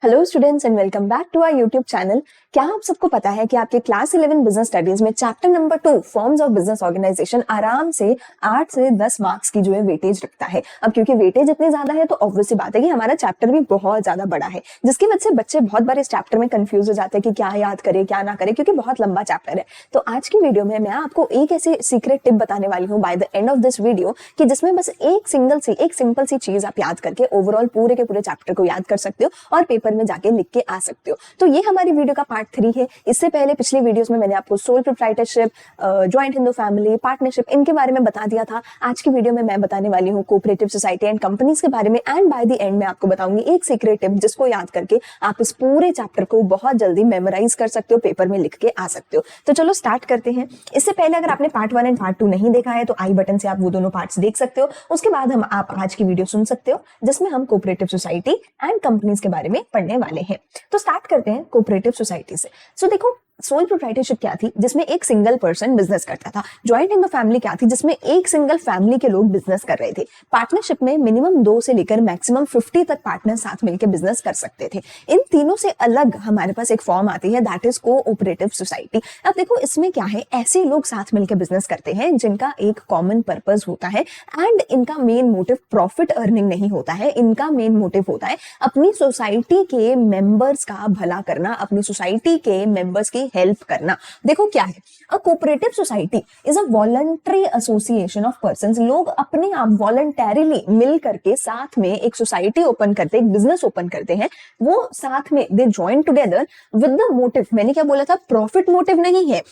Hello students and welcome back to our YouTube channel. क्या आप सबको पता है कि आपके क्लास 11 बिजनेस स्टडीज में chapter number 2 forms of business organisation आराम से 8 से 10 मार्क्स की जो है वेटेज रखता है। अब क्योंकि वेटेज इतनी ज्यादा है तो ऑब्वियस सी बात है कि हमारा चैप्टर भी बहुत ज्यादा बड़ा है, जिसकी वजह से बच्चे बहुत बार इस चैप्टर में कंफ्यूज हो जाते हैं कि क्या याद करे क्या ना करे, क्योंकि बहुत लंबा चैप्टर है। तो आज की वीडियो में मैं आपको एक ऐसी सीक्रेट टिप बताने वाली हूँ by the end of this video कि जिसमें बस एक सिंपल सी चीज आप याद करके ओवरऑल पूरे के पूरे चैप्टर को याद कर सकते हो और पेपर में जाके लिख के आ सकते हो। तो ये हमारी वीडियो का पार्ट 3 है। इससे पहले पिछली वीडियोस में मैंने आपको sole proprietorship, joint Hindu family, partnership, इनके बारे में बता दिया था। आज की वीडियो में मैं बताने वाली हूँ कोऑपरेटिव सोसाइटी एंड कंपनीज के बारे में, एंड बाय द एंड में आपको बताऊंगी एक सीक्रेट टिप जिसको याद करके आप इस पूरे चैप्टर को बहुत जल्दी मेमोराइज कर सकते हो, पेपर में लिख के आ सकते हो। तो चलो स्टार्ट करते हैं। इससे पहले अगर आपने पार्ट 1 एंड पार्ट 2 नहीं देखा है तो आई बटन से आप वो दोनों पार्ट्स देख सकते हो। उसके बाद आप आज की वीडियो सुन सकते हो जिसमें हम कोऑपरेटिव सोसाइटी एंड कंपनीज के बारे में पढ़ने वाले हैं। तो स्टार्ट करते हैं कोऑपरेटिव सोसाइटी से। सो देखो, सोल प्रोप्राइटरशिप क्या थी, जिसमें एक सिंगल पर्सन बिजनेस करता था। जॉइंट हिंदू फैमिली क्या थी, जिसमें एक सिंगल फैमिली के लोग बिजनेस कर रहे थे। पार्टनरशिप में मिनिमम 2 से लेकर मैक्सिमम 50 तक पार्टनर साथ मिलकर बिजनेस कर सकते थे। इन तीनों से अलग हमारे पास एक फॉर्म आती है, दैट इज कोऑपरेटिव सोसाइटी। अब देखो इसमें क्या है, ऐसे लोग साथ मिलकर बिजनेस करते हैं जिनका एक कॉमन पर्पस होता है एंड इनका मेन मोटिव प्रॉफिट अर्निंग नहीं होता है। इनका मेन मोटिव होता है अपनी सोसाइटी के मेंबर्स का भला करना, अपनी सोसाइटी के मेंबर्स की हेल्प करना। देखो क्या है, a cooperative society is a voluntary association of persons. लोग अपने आप वॉलंटरीली मिल करके साथ में एक सोसाइटी ओपन करते, एक बिजनेस ओपन करते हैं। वो साथ में they join together with the motive, मैंने क्या बोला था, प्रॉफिट मोटिव नहीं है,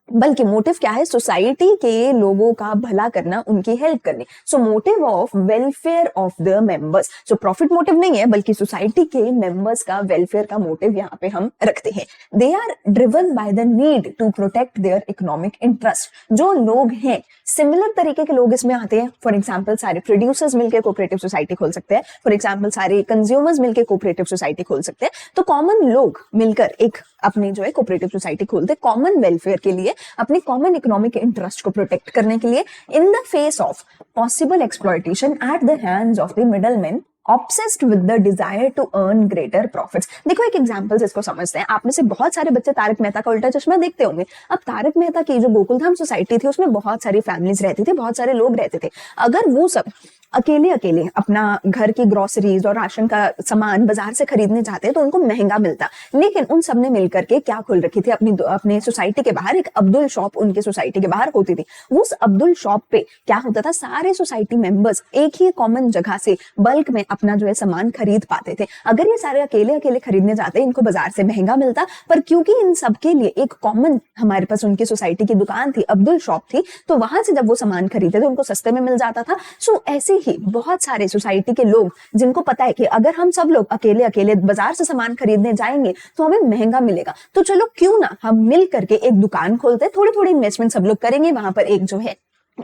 बल्कि मोटिव क्या है, सोसाइटी के लोगों का भला करना, उनकी हेल्प करनी। So motive of welfare of the members. So profit motive नहीं है, बल्कि सोसाइटी के मेंबर्स का वेलफेयर का मोटिव यहाँ पे हम रखते हैं। They are driven by the need to protect their economic interest. जो लोग हैं, सिमिलर तरीके के लोग इसमें आते हैं। फॉर एग्जाम्पल सारे प्रोड्यूसर्स मिलकर कोऑपरेटिव सोसाइटी खोल सकते हैं। फॉर एग्जाम्पल सारे कंज्यूमर्स मिलकर कोऑपरेटिव सोसाइटी खोल सकते हैं। तो कॉमन लोग मिलकर एक अपनी जो है कोऑपरेटिव सोसाइटी खोलते, कॉमन वेलफेयर के लिए, अपने कॉमन इकोनॉमिक इंटरेस्ट को प्रोटेक्ट करने के लिए, in the face of possible exploitation at the hands of the middleman obsessed with the desire to earn greater profits। देखो एक एग्जांपल से इसको समझते हैं। आप में से बहुत सारे बच्चे तारक मेहता का उल्टा चश्मा देखते होंगे। अब तारक मेहता की जो गोकुलधाम सोसाइटी थी उसमें बहुत सारी फैमिलीज रहती थी, बहुत सारे लोग रहते थे। अगर वो सब अकेले अपना घर की ग्रोसरीज और राशन का सामान बाजार से खरीदने जाते तो उनको महंगा मिलता, लेकिन उन सब ने मिलकर के क्या खोल रखी थी, अपने सोसाइटी के बाहर एक अब्दुल शॉप उनके सोसाइटी के बाहर होती थी। उस अब्दुल शॉप पे क्या होता था, सारे सोसाइटी मेंबर्स एक ही कॉमन जगह से बल्क में अपना जो है सामान खरीद पाते थे। अगर ये सारे अकेले खरीदने जाते इनको बाजार से महंगा मिलता, पर क्योंकि इन सबके लिए एक कॉमन हमारे पास उनकी सोसाइटी की दुकान थी, अब्दुल शॉप थी, तो वहां से जब वो सामान खरीदते थे उनको सस्ते में मिल जाता था। सो ऐसे ही बहुत सारे सोसाइटी के लोग जिनको पता है कि अगर हम सब लोग अकेले बाजार से सामान खरीदने जाएंगे तो हमें महंगा मिलेगा, तो चलो क्यों ना हम मिल करके एक दुकान खोलते, थोड़ी इन्वेस्टमेंट सब लोग करेंगे, वहां पर एक जो है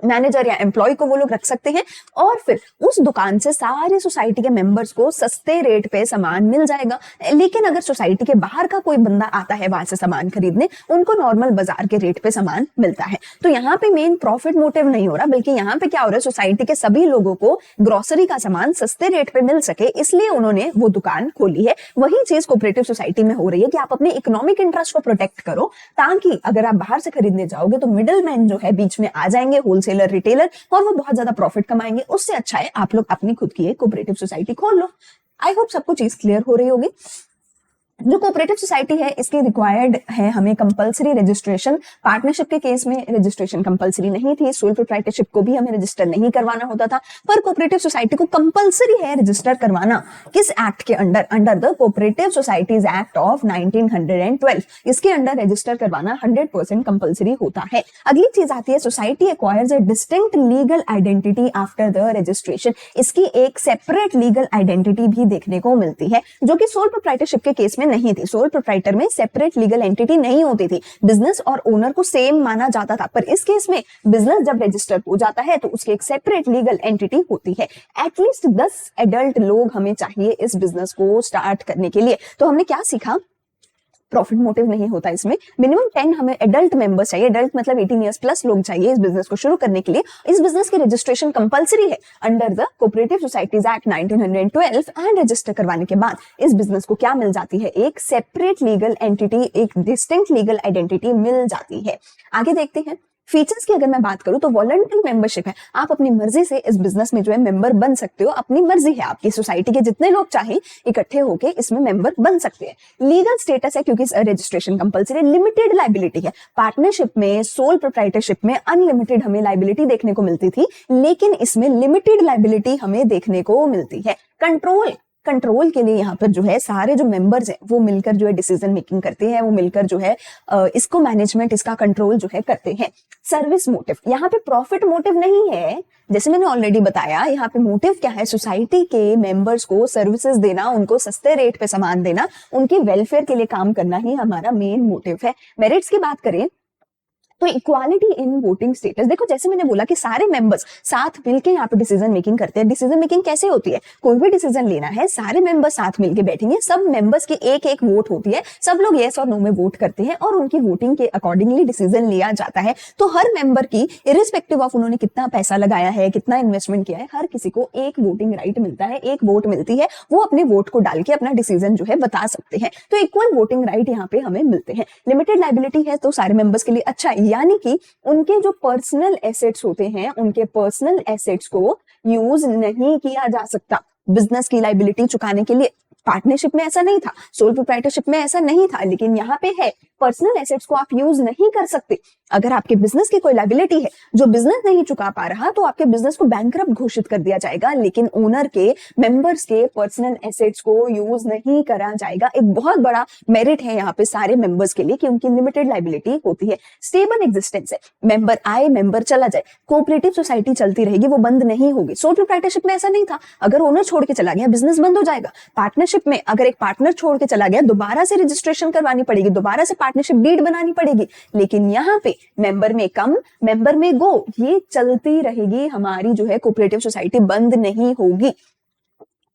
मैनेजर या एम्प्लॉय को वो लोग रख सकते हैं और फिर उस दुकान से सारे सोसाइटी के मेंबर्स को सस्ते रेट पे सामान मिल जाएगा। लेकिन अगर सोसाइटी के बाहर का कोई बंदा आता है वहां से सामान खरीदने, उनको नॉर्मल बाजार के रेट पे सामान मिलता है। तो यहाँ पे मेन प्रॉफिट मोटिव नहीं हो रहा, बल्कि यहाँ पे क्या हो रहा है, सोसाइटी के सभी लोगों को ग्रोसरी का सामान सस्ते रेट पे मिल सके, इसलिए उन्होंने वो दुकान खोली है। वही चीज कोऑपरेटिव सोसाइटी में हो रही है कि आप अपने इकोनॉमिक इंटरेस्ट को प्रोटेक्ट करो, ताकि अगर आप बाहर से खरीदने जाओगे तो मिडिल मैन जो है बीच में आ जाएंगे, होलसेलर, रिटेलर, और वो बहुत ज्यादा प्रॉफिट कमाएंगे। उससे अच्छा है आप लोग अपनी खुद की एक कोऑपरेटिव सोसाइटी खोल लो। आई होप सबको चीज क्लियर हो रही होगी। जो कोऑपरेटिव सोसाइटी है इसकी रिक्वायर्ड है हमें कंपलसरी रजिस्ट्रेशन। पार्टनरशिप के केस में रजिस्ट्रेशन कंपलसरी नहीं थी, सोल प्रोप्राइटरशिप को भी हमें रजिस्टर नहीं करवाना होता था, पर कोऑपरेटिव सोसाइटी को कंपलसरी है रजिस्टर करवाना। किस एक्ट के under, under the cooperative societies act of 1912। इसके अंडर रजिस्टर करवाना 100% कंपलसरी होता है। अगली चीज आती है, society acquires a distinct legal identity after the registration. इसकी एक सेपरेट लीगल आइडेंटिटी भी देखने को मिलती है, जो कि सोल प्रोप्राइटरशिप के केस में नहीं थी। सोल प्रोप्राइटर में सेपरेट लीगल एंटिटी नहीं होती थी, बिजनेस और ओनर को सेम माना जाता था, पर इस केस में बिजनेस जब रजिस्टर हो जाता है तो उसकी एक सेपरेट लीगल एंटिटी होती है। एटलीस्ट 10 एडल्ट लोग हमें चाहिए इस बिजनेस को स्टार्ट करने के लिए। तो हमने क्या सीखा, प्रॉफिट मोटिव नहीं होता इसमें। मिनिमम 10 हमें एडल्ट मेंबर्स चाहिए, एडल्ट मतलब 18 ईयर्स प्लस लोग चाहिए इस बिजनेस को शुरू करने के लिए। इस बिजनेस की रजिस्ट्रेशन कंपलसरी है under the cooperative societies act 1912 and register करवाने के बाद इस बिजनेस को क्या मिल जाती है, एक सेपरेट लीगल एंटिटी, एक डिस्टिंक्ट लीगल आइडेंटिटी मिल जाती है। आगे देखते हैं फीचर्स की। अगर मैं बात करूं तो वॉलंटरी मेंबरशिप है, आप अपनी मर्जी से इस बिजनेस में जो है मेंबर बन सकते हो, अपनी मर्जी है आपकी, सोसाइटी के जितने लोग चाहें इकट्ठे होके इसमें मेंबर बन सकते हैं। लीगल स्टेटस है क्योंकि रजिस्ट्रेशन कंपलसरी, लिमिटेड लायबिलिटी है। पार्टनरशिप में, सोल प्रोप्राइटरशिप में अनलिमिटेड हमें लायबिलिटी देखने को मिलती थी, लेकिन इसमें लिमिटेड लायबिलिटी हमें देखने को मिलती है। कंट्रोल के लिए यहाँ पर जो है सारे जो मेंबर्स हैं वो मिलकर जो है डिसीजन मेकिंग करते हैं, वो मिलकर जो है इसको मैनेजमेंट, इसका कंट्रोल जो है करते हैं। सर्विस मोटिव, यहाँ पे प्रॉफिट मोटिव नहीं है, जैसे मैंने ऑलरेडी बताया। यहाँ पे मोटिव क्या है, सोसाइटी के मेंबर्स को सर्विसेज देना, उनको सस्ते रेट पे सामान देना, उनके वेलफेयर के लिए काम करना ही हमारा मेन मोटिव है। मेरिट्स की बात करें तो इक्वालिटी इन वोटिंग स्टेटस, देखो जैसे मैंने बोला कि सारे मेंबर्स साथ मिलकर यहाँ पे डिसीजन मेकिंग करते हैं। डिसीजन मेकिंग कैसे होती है, कोई भी डिसीजन लेना है, सारे मेंबर्स साथ मिलकर बैठेंगे, सब मेंबर्स की एक एक वोट होती है, सब लोग यस और नो में वोट करते हैं और उनकी वोटिंग के अकॉर्डिंगली डिसीजन लिया जाता है। तो हर मेंबर की इरिस्पेक्टिव ऑफ उन्होंने कितना पैसा लगाया है, कितना इन्वेस्टमेंट किया है, हर किसी को एक वोटिंग राइट मिलता है, एक वोट मिलती है, वो अपने वोट को डाल के अपना डिसीजन जो है बता सकते हैं। तो इक्वल वोटिंग राइट यहाँ पे हमें मिलते हैं। लिमिटेड लायबिलिटी है तो सारे मेंबर्स के लिए अच्छा है, यानी कि उनके जो पर्सनल एसेट्स होते हैं, उनके पर्सनल एसेट्स को यूज नहीं किया जा सकता बिजनेस की लायबिलिटी चुकाने के लिए। पार्टनरशिप में ऐसा नहीं था, सोल प्रोप्राइटरशिप में ऐसा नहीं था, लेकिन यहाँ पे है पर्सनल एसेट्स को आप यूज नहीं कर सकते। अगर आपके बिजनेस की कोई लायबिलिटी है जो बिजनेस नहीं चुका पा रहा तो आपके बिजनेस को बैंकरप्ट घोषित कर दिया जाएगा, लेकिन ओनर के, मेंबर्स के पर्सनल एसेट्स को यूज नहीं करा जाएगा। एक बहुत बड़ा मेरिट है यहाँ पे सारे मेंबर्स के लिए कि उनकी लिमिटेड लायबिलिटी होती है। स्टेबल एग्जिस्टेंस है, मेंबर आए मेंबर चला जाए, कोऑपरेटिव सोसाइटी चलती रहेगी, वो बंद नहीं होगी। सोल प्रोप्राइटरशिप में ऐसा नहीं था, अगर ओनर छोड़ के चला गया बिजनेस बंद हो जाएगा। पार्टनरशिप में अगर एक पार्टनर छोड़ के चला गया दोबारा से रजिस्ट्रेशन करवानी पड़ेगी, दोबारा से पार्टनरशिप डीड बनानी पड़ेगी, लेकिन यहाँ पे मेंबर में कम मेंबर में गो, ये चलती रहेगी हमारी जो है कोऑपरेटिव सोसाइटी, बंद नहीं होगी।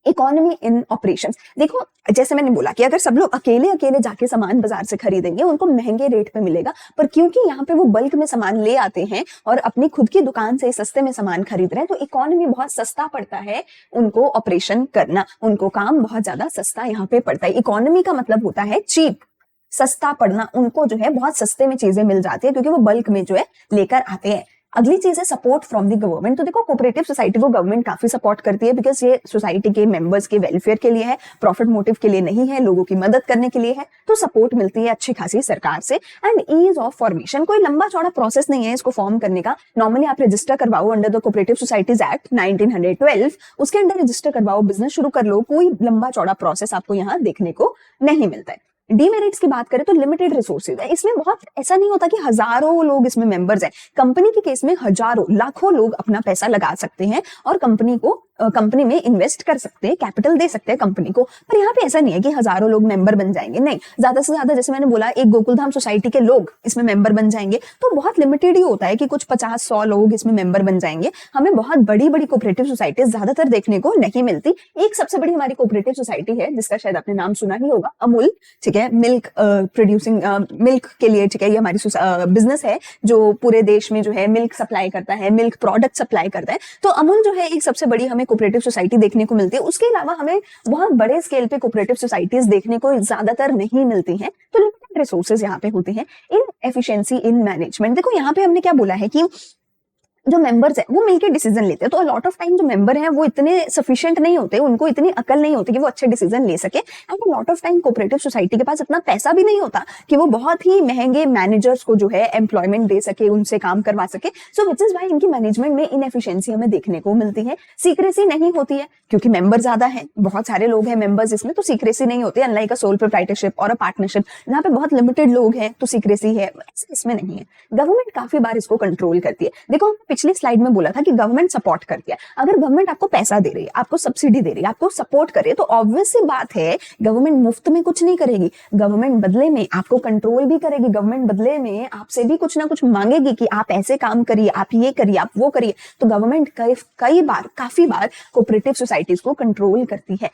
इकोनॉमी इन ऑपरेशंस, देखो जैसे मैंने बोला कि अगर सब लोग अकेले अकेले जाके सामान बाजार से खरीदेंगे उनको महंगे रेट पे मिलेगा, पर क्योंकि यहाँ पे वो बल्क में सामान ले आते हैं और अपनी खुद की दुकान से सस्ते में सामान खरीद रहे हैं, तो इकोनॉमी बहुत सस्ता पड़ता है उनको ऑपरेशन करना, उनको काम बहुत ज्यादा सस्ता यहाँ पे पड़ता है। इकोनॉमी का मतलब होता है चीप, सस्ता पड़ना, उनको जो है बहुत सस्ते में चीजें मिल जाती है क्योंकि वो बल्क में जो है लेकर आते हैं। अगली चीज है सपोर्ट फ्रॉम द गवर्नमेंट। तो देखो कोऑपरेटिव सोसाइटी को गवर्नमेंट काफी सपोर्ट करती है, बिकॉज ये सोसाइटी के मेंबर्स के वेलफेयर के लिए है, प्रॉफिट मोटिव के लिए नहीं है, लोगों की मदद करने के लिए है। तो सपोर्ट मिलती है अच्छी खासी सरकार से। एंड ईज ऑफ फॉर्मेशन, कोई लंबा चौड़ा प्रोसेस नहीं है इसको फॉर्म करने का। नॉर्मली आप रजिस्टर करवाओ under the cooperative societies act 1912, उसके अंडर रजिस्टर करवाओ, बिजनेस शुरू कर लो, कोई लंबा चौड़ा प्रोसेस आपको यहाँ देखने को नहीं मिलता है। डीमेरिट्स की बात करें तो लिमिटेड रिसोर्सेज है, इसमें बहुत ऐसा नहीं होता कि हजारों लोग इसमें मेंबर्स हैं। कंपनी के केस में हजारों लाखों लोग अपना पैसा लगा सकते हैं और कंपनी में इन्वेस्ट कर सकते हैं, कैपिटल दे सकते हैं कंपनी को। पर यहाँ पे ऐसा नहीं है कि हजारों लोग मेंबर बन जाएंगे, नहीं, ज्यादा से ज्यादा जैसे मैंने बोला एक गोकुलधाम सोसाइटी के लोग इसमें मेंबर बन जाएंगे, तो बहुत लिमिटेड ही होता है कि कुछ 50-100 लोग इसमें मेंबर बन जाएंगे। हमें बहुत बड़ी बड़ी कोऑपरेटिव सोसाइटीज ज्यादातर देखने को नहीं मिलती। एक सबसे बड़ी हमारी कोऑपरेटिव सोसाइटी है जिसका शायद आपने नाम सुना ही होगा, अमूल, ठीक है, मिल्क प्रोड्यूसिंग, मिल्क के लिए, ठीक है, ये हमारी बिजनेस है जो पूरे देश में जो है मिल्क सप्लाई करता है, मिल्क प्रोडक्ट सप्लाई करता है। तो अमूल जो है एक सबसे बड़ी हमें कोऑपरेटिव सोसाइटी देखने को मिलती है। उसके अलावा हमें बहुत बड़े स्केल पे कोऑपरेटिव सोसाइटीज देखने को ज्यादातर नहीं मिलती हैं। तो लिमिटेड रिसोर्सेज यहाँ पे होते हैं। इन एफिशिएंसी इन मैनेजमेंट, देखो यहाँ पे हमने क्या बोला है कि जो मेंबर्स है वो मिलकर डिसीजन लेते हैं, तो लॉट ऑफ टाइम जो मेंबर हैं वो इतने सफिशिएंट नहीं होते, उनको इतनी अकल नहीं होती कि वो अच्छे डिसीजन ले सके। And lot of time cooperative society के पास इतना पैसा भी नहीं होता कि वो बहुत ही महंगे मैनेजर्स को जो है एम्प्लॉयमेंट दे सके, उनसे काम करवा सके। सो विच इज वाई इनकी मैनेजमेंट में इनएफिशिएंसी हमें देखने को मिलती है। सीक्रेसी नहीं होती है क्योंकि मेंबर ज्यादा है, बहुत सारे लोग हैं मेंबर्स इसमें, तो सीक्रेसी नहीं होती है। अनलाइक अ सोल प्रोप्राइटरशिप और अ पार्टनरशिप जहाँ पे बहुत लिमिटेड लोग हैं तो सीक्रेसी है, इसमें नहीं है। गवर्नमेंट काफी बार इसको कंट्रोल करती है। देखो पिछली स्लाइड में बोला था कि गवर्नमेंट सपोर्ट करती है। अगर गवर्नमेंट आपको पैसा दे रही है, आपको सब्सिडी दे रही है, आपको सपोर्ट करे, तो ऑब्वियस सी बात है गवर्नमेंट मुफ्त में कुछ नहीं करेगी। गवर्नमेंट बदले में आपको कंट्रोल भी करेगी, गवर्नमेंट बदले में आपसे भी कुछ ना कुछ मांगेगी कि आप ऐसे काम करिए, आप ये करिए, आप वो करिए। तो गवर्नमेंट काफी बार कोऑपरेटिव सोसाइटीज को कंट्रोल करती है।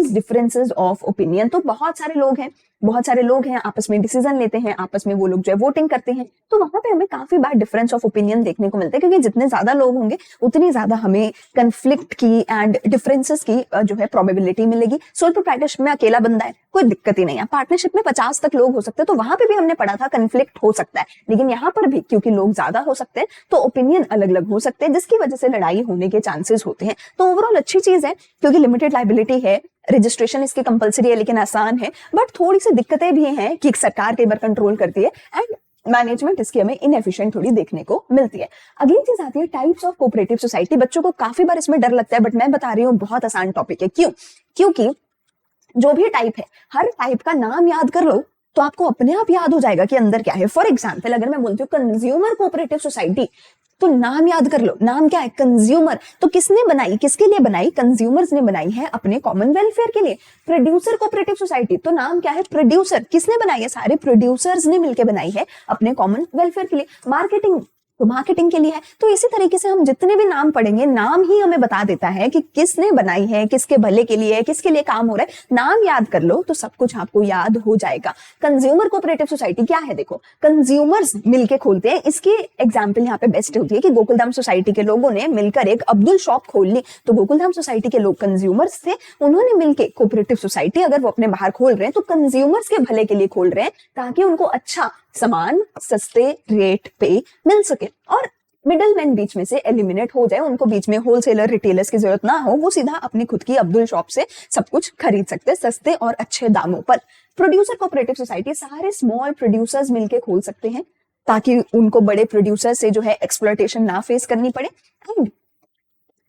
डिफरेंसेस ऑफ ओपिनियन, तो बहुत सारे लोग हैं बहुत सारे लोग हैं, आपस में डिसीजन लेते हैं, आपस में वो लोग जो है वोटिंग करते हैं, तो वहां पे हमें काफी बार डिफरेंस ऑफ ओपिनियन देखने को मिलता है, क्योंकि जितने ज्यादा लोग होंगे उतनी ज्यादा हमें कंफ्लिक्ट की एंड डिफरेंसेस की जो है प्रोबेबिलिटी मिलेगी। सोल प्रोप्राइटरशिप में अकेला बंदा है, कोई दिक्कत ही नहीं है। पार्टनरशिप में 50 तक लोग हो सकते हैं, तो वहां पे भी हमने पढ़ा था कंफ्लिक्ट हो सकता है, लेकिन यहाँ पर भी क्योंकि लोग ज्यादा हो सकते हैं तो ओपिनियन अलग अलग हो सकते हैं, जिसकी वजह से लड़ाई होने के चांसेस होते हैं। तो ओवरऑल अच्छी चीज है, क्योंकि लिमिटेड लायबिलिटी है, रजिस्ट्रेशन इसकी कंपलसरी है लेकिन आसान है, बट थोड़ी सी दिक्कतें भी हैं कि सरकार कई बार कंट्रोल करती है एंड मैनेजमेंट इसकी हमें इनएफिशिएंट थोड़ी देखने को मिलती है। अगली चीज आती है टाइप्स ऑफ कोऑपरेटिव सोसाइटी। बच्चों को काफी बार इसमें डर लगता है, बट मैं बता रही हूँ बहुत आसान टॉपिक है। क्यों? क्योंकि जो भी टाइप है, हर टाइप का नाम याद कर लो तो आपको अपने आप याद हो जाएगा कि अंदर क्या है। फॉर एग्जाम्पल, अगर मैं बोलती हूँ कंज्यूमर कोऑपरेटिव सोसाइटी, तो नाम याद कर लो, नाम क्या है? कंज्यूमर। तो किसने बनाई, किसके लिए बनाई? कंज्यूमर्स ने बनाई है अपने कॉमन वेलफेयर के लिए। प्रोड्यूसर कोऑपरेटिव सोसाइटी, तो नाम क्या है? प्रोड्यूसर। किसने बनाई है? सारे प्रोड्यूसर्स ने मिलकर बनाई है अपने कॉमन वेलफेयर के लिए। मार्केटिंग, तो मार्केटिंग के लिए है। तो इसी तरीके से हम जितने भी नाम पढ़ेंगे, नाम ही हमें बता देता है कि किसने बनाई है, किसके भले के लिए है, किसके लिए काम हो रहा है। नाम याद कर लो तो सब कुछ आपको याद हो जाएगा। कंज्यूमर कोऑपरेटिव सोसाइटी क्या है? देखो, कंज्यूमर्स मिलके खोलते हैं। इसकी एग्जांपल यहाँ पे बेस्ट होती है कि गोकुलधाम सोसाइटी के लोगों ने मिलकर एक अब्दुल शॉप खोल ली। तो गोकुलधाम सोसाइटी के लोग कंज्यूमर्स थे, उन्होंने मिलकर कोऑपरेटिव सोसाइटी अगर वो अपने बाहर खोल रहे हैं तो कंज्यूमर्स के भले के लिए खोल रहे हैं, ताकि उनको अच्छा सामान सस्ते रेट पे मिल सके और मिडल मैन बीच में से एलिमिनेट हो जाए, उनको बीच में होलसेलर रिटेलर्स की जरूरत ना हो, वो सीधा अपनी खुद की अब्दुल शॉप से सब कुछ खरीद सकते हैं सस्ते और अच्छे दामों पर। प्रोड्यूसर कोऑपरेटिव सोसाइटी सारे स्मॉल प्रोड्यूसर्स मिलके खोल सकते हैं, ताकि उनको बड़े प्रोड्यूसर से जो है एक्सप्लॉयटेशन ना फेस करनी पड़े and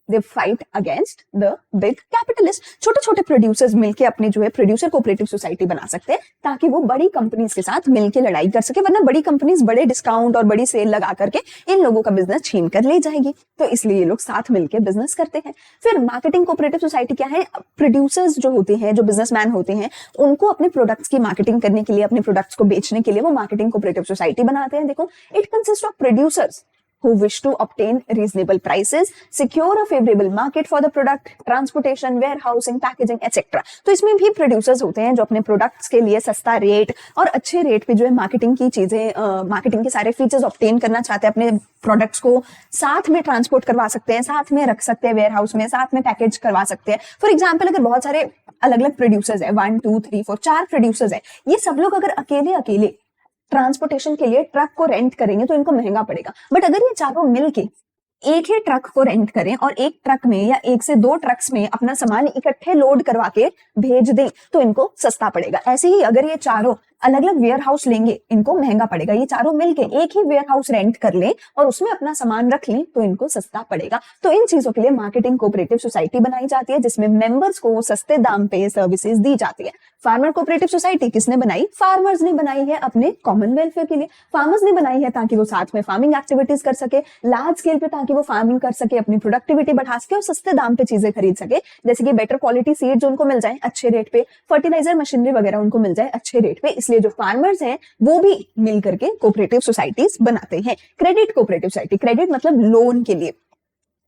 they fight against the big capitalist. छोटे छोटे प्रोड्यूसर्स मिलके अपने जो है प्रोड्यूसर कोऑपरेटिव सोसाइटी बना सकते हैं, ताकि वो बड़ी कंपनीज के साथ मिलके लड़ाई कर सके, वरना बड़ी कंपनीज बड़े डिस्काउंट और बड़ी सेल लगा करके इन लोगों का बिजनेस छीन कर ले जाएगी। तो इसलिए ये लोग साथ मिलके बिजनेस करते हैं। फिर मार्केटिंग कोऑपरेटिव सोसाइटी क्या है? प्रोड्यूसर्स जो होते हैं, जो बिजनेसमैन होते हैं, उनको अपने प्रोडक्ट्स की मार्केटिंग करने के लिए, अपने प्रोडक्ट्स को बेचने के लिए वो मार्केटिंग कोऑपरेटिव सोसाइटी बनाते हैं। देखो, it consist of producers who wish to obtain reasonable prices, secure a favorable market for the product, transportation, warehousing, packaging, etc. तो इसमें भी प्रोड्यूसर्स होते हैं जो अपने प्रोडक्ट्स के लिए सस्ता रेट और अच्छे रेट पे जो है मार्केटिंग की चीजें, मार्केटिंग के सारे फीचर्स ऑब्टेन करना चाहते हैं। अपने प्रोडक्ट्स को साथ में ट्रांसपोर्ट करवा सकते हैं, साथ में रख सकते हैं वेयर हाउस में, साथ में पैकेज करवा सकते हैं। फॉर एग्जाम्पल, अगर बहुत सारे अलग अलग प्रोड्यूसर्स है, 1 2 3 4 4 प्रोड्यूसर्स है, ये सब लोग अगर अकेले अकेले ट्रांसपोर्टेशन के लिए ट्रक को रेंट करेंगे तो इनको महंगा पड़ेगा। बट अगर ये चारों मिलके एक ही ट्रक को रेंट करें और एक ट्रक में या 1 से 2 ट्रक्स में अपना सामान इकट्ठे लोड करवा के भेज दें तो इनको सस्ता पड़ेगा। ऐसे ही अगर ये चारों अलग अलग वेयर हाउस लेंगे, इनको महंगा पड़ेगा। ये चारों मिलके एक ही वेयर हाउस रेंट कर ले और उसमें अपना सामान रख लें तो इनको सस्ता पड़ेगा। तो इन चीजों के लिए मार्केटिंग कोऑपरेटिव सोसाइटी बनाई जाती है, जिसमें मेंबर्स को सस्ते दाम पे सर्विसेज दी जाती है। फार्मर कोऑपरेटिव सोसाइटी किसने बनाई? फार्मर्स ने बनाई है अपने कॉमन वेलफेयर के लिए। फार्मर्स ने बनाई है ताकि वो साथ में फार्मिंग एक्टिविटीज कर सके, लार्ज स्केल पे, ताकि वो फार्मिंग कर सके, अपनी प्रोडक्टिविटी बढ़ा सके और सस्ते दाम पे चीजें खरीद सके, जैसे कि बेटर क्वालिटी सीड्स उनको मिल जाए अच्छे रेट पे, फर्टिलाइजर मशीनरी वगैरह उनको मिल जाए अच्छे रेट पे। इसलिए जो फार्मर्स हैं वो भी मिल करके कोऑपरेटिव सोसाइटीज बनाते हैं। क्रेडिट कोऑपरेटिव सोसाइटी, क्रेडिट मतलब लोन के लिए।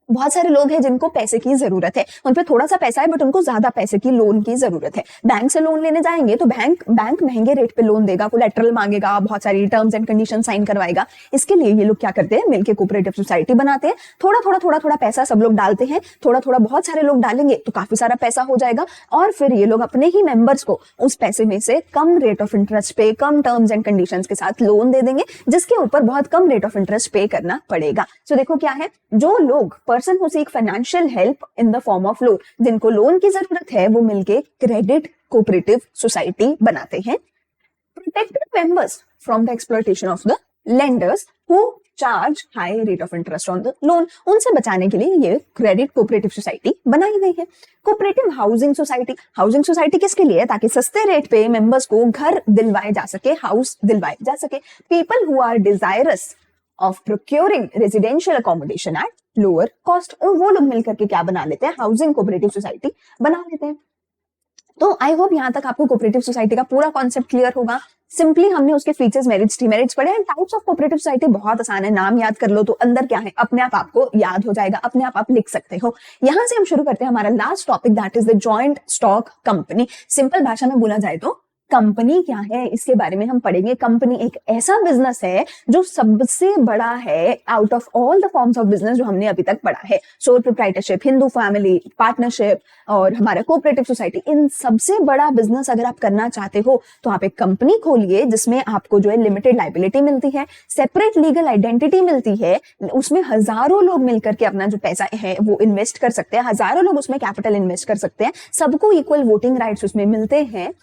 बहुत सारे लोग हैं जिनको पैसे की जरूरत है, उन पे थोड़ा सा पैसा है बट उनको ज्यादा पैसे की लोन की जरूरत है। बैंक से लोन लेने जाएंगे तो बैंक महंगे रेट पे लोन देगा, कोलैटरल मांगेगा, बहुत सारी टर्म्स एंड कंडीशन साइन करवाएगा। इसके लिए ये लोग क्या करते हैं? मिलके कोऑपरेटिव सोसाइटी बनाते हैं। थोड़ा थोड़ा पैसा सब लोग डालते हैं, थोड़ा बहुत सारे लोग डालेंगे तो काफी सारा पैसा हो जाएगा और फिर ये लोग अपने ही मेंबर्स को उस पैसे में से कम रेट ऑफ इंटरेस्ट पे, कम टर्म्स एंड कंडीशंस के साथ लोन दे देंगे, जिसके ऊपर बहुत कम रेट ऑफ इंटरेस्ट पे करना पड़ेगा। तो देखो क्या है, जो लोग person who seek financial help in the form of loan, जिनको लोन की जरूरत है, वो मिलके क्रेडिट कोऑपरेटिव सोसाइटी बनाते हैं। Protect the members from the exploitation of the lenders who charge high rate of interest on the loan, उनसे बचाने के लिए ये क्रेडिट कोऑपरेटिव सोसाइटी बनाई गई है। Cooperative housing society, housing society किसके लिए है? ताकि सस्ते रेट पे मेंबर्स को घर दिलवाए जा सके, हाउस दिलवाए जा सके। People who are desirous of procuring residential accommodation at lower cost, और वो लोग मिलकर के क्या बना लेते हैं? हाउसिंग कोऑपरेटिव सोसाइटी बना लेते हैं। तो आई होप यहाँ तक आपको कोऑपरेटिव सोसाइटी का पूरा कॉन्सेप्ट क्लियर होगा। सिंपली हमने उसके फीचर्स, मेरिट्स, डिमेरिट्स पढ़े हैं। टाइप्स ऑफ कोऑपरेटिव सोसाइटी बहुत आसान है, नाम याद कर लो तो अंदर क्या है अपने आप आपको याद हो जाएगा, अपने आप लिख सकते हो। यहां से हम शुरू करते हैं हमारा last topic, that is the joint stock company. Simple भाषा में बोला जाए तो कंपनी क्या है इसके बारे में हम पढ़ेंगे। कंपनी एक ऐसा बिजनेस है जो सबसे बड़ा है out of all the forms of business जो हमने अभी तक पढ़ा है। Sole proprietorship, Hindu family, partnership और हमारा कोऑपरेटिव सोसाइटी, इन सबसे बड़ा बिजनेस अगर आप करना चाहते हो तो आप एक कंपनी खोलिए जिसमें आपको जो है लिमिटेड लायबिलिटी मिलती है, सेपरेट लीगल आइडेंटिटी मिलती है, उसमें हजारों लोग मिलकर के अपना जो पैसा है वो इन्वेस्ट कर सकते हैं, हजारों लोग उसमें कैपिटल इन्वेस्ट कर सकते हैं, सबको इक्वल वोटिंग राइट्स उसमें मिलते हैं।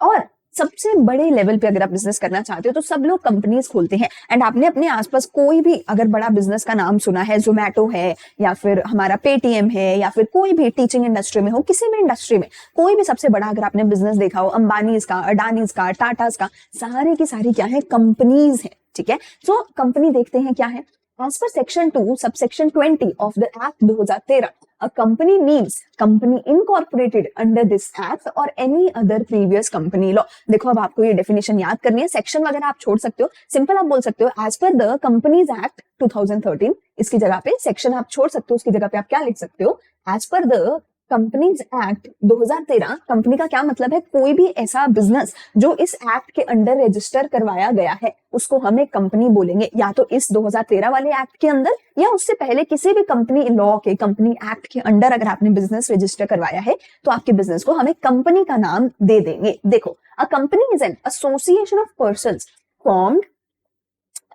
और सबसे बड़े लेवल पे अगर आप बिजनेस करना चाहते हो तो सब लोग कंपनीज खोलते हैं। एंड आपने अपने आसपास कोई भी अगर बड़ा बिजनेस का नाम सुना है, जोमैटो है या फिर हमारा पेटीएम है या फिर कोई भी टीचिंग इंडस्ट्री में हो, किसी भी इंडस्ट्री में कोई भी सबसे बड़ा अगर आपने बिजनेस देखा हो, अंबानीज का, अडानीज का, टाटाज का, सारी की सारी क्या है, कंपनीज है। ठीक है, सो कंपनी देखते हैं क्या है। As per Section 2, subsection 20 of the Act 2013, a company means company incorporated under this act or any other previous company law। देखो अब आपको ये डेफिनेशन याद करनी है, सेक्शन वगैरह आप छोड़ सकते हो, सिंपल आप बोल सकते हो as per the companies act 2013, इसकी जगह पे सेक्शन आप छोड़ सकते हो, उसकी जगह पे आप क्या लिख सकते हो, as per the companies act 2013। Company का क्या मतलब है, कोई भी ऐसा बिजनेस जो इस एक्ट के अंडर रजिस्टर करवाया गया है उसको हम एक कंपनी बोलेंगे, या तो इस 2013 वाले एक्ट के अंदर या उससे पहले किसी भी कंपनी लॉ के, कंपनी एक्ट के अंडर अगर आपने बिजनेस रजिस्टर करवाया है तो आपके बिजनेस को हम एक कंपनी का नाम दे देंगे। देखो, a company is an association of persons formed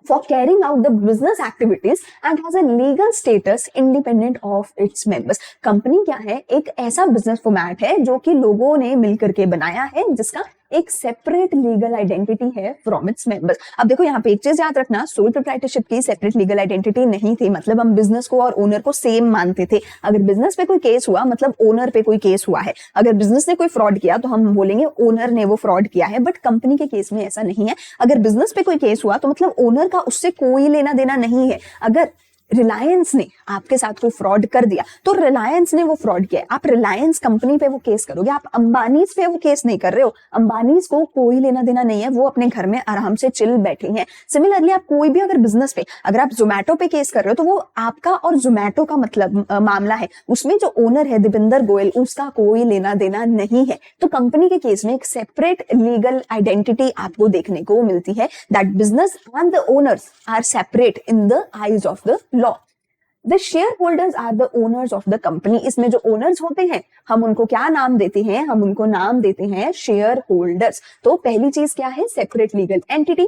for carrying out the business activities and has a legal status independent of its members। Company क्या है, एक ऐसा बिजनेस फॉर्मेट है जो कि लोगों ने मिलकर के बनाया है, जिसका एक सेपरेट लीगल आइडेंटिटी है फ्रॉम इट्स मेंबर्स। अब देखो यहाँ पे एक चीज याद रखना, सोल प्रोप्राइटरशिप की सेपरेट लीगल आइडेंटिटी नहीं थी, मतलब हम बिजनेस को और ओनर को सेम मानते थे। अगर बिजनेस पे कोई केस हुआ मतलब ओनर पे कोई केस हुआ है, अगर बिजनेस ने कोई फ्रॉड किया तो हम बोलेंगे ओनर ने वो फ्रॉड किया है, बट कंपनी के केस में ऐसा नहीं है। अगर बिजनेस पे कोई केस हुआ तो मतलब ओनर का उससे कोई लेना देना नहीं है। अगर रिलायंस ने आपके साथ कोई फ्रॉड कर दिया तो रिलायंस ने वो फ्रॉड किया, आप रिलायंस कंपनी पे वो केस करोगे, आप अंबानीज पे वो केस नहीं कर रहे हो। अंबानीज को कोई लेना देना नहीं है, वो अपने घर में आराम से चिल बैठे हैं। सिमिलरली आप कोई भी अगर बिजनेस पे, अगर आप जोमैटो पे केस कर रहे हो तो वो आपका और जोमैटो का मतलब मामला है, उसमें जो ओनर है दीपेंद्र गोयल, उसका कोई लेना देना नहीं है। तो कंपनी के केस में एक सेपरेट लीगल आइडेंटिटी आपको देखने को मिलती है, that business and the owners are separate in the eyes of the law. The shareholders are the owners of the company। इसमें जो ओनर्स होते हैं हम उनको क्या नाम देते हैं, हम उनको नाम देते हैं शेयर होल्डर्स। तो पहली चीज क्या है, सेपरेट लीगल एंटिटी,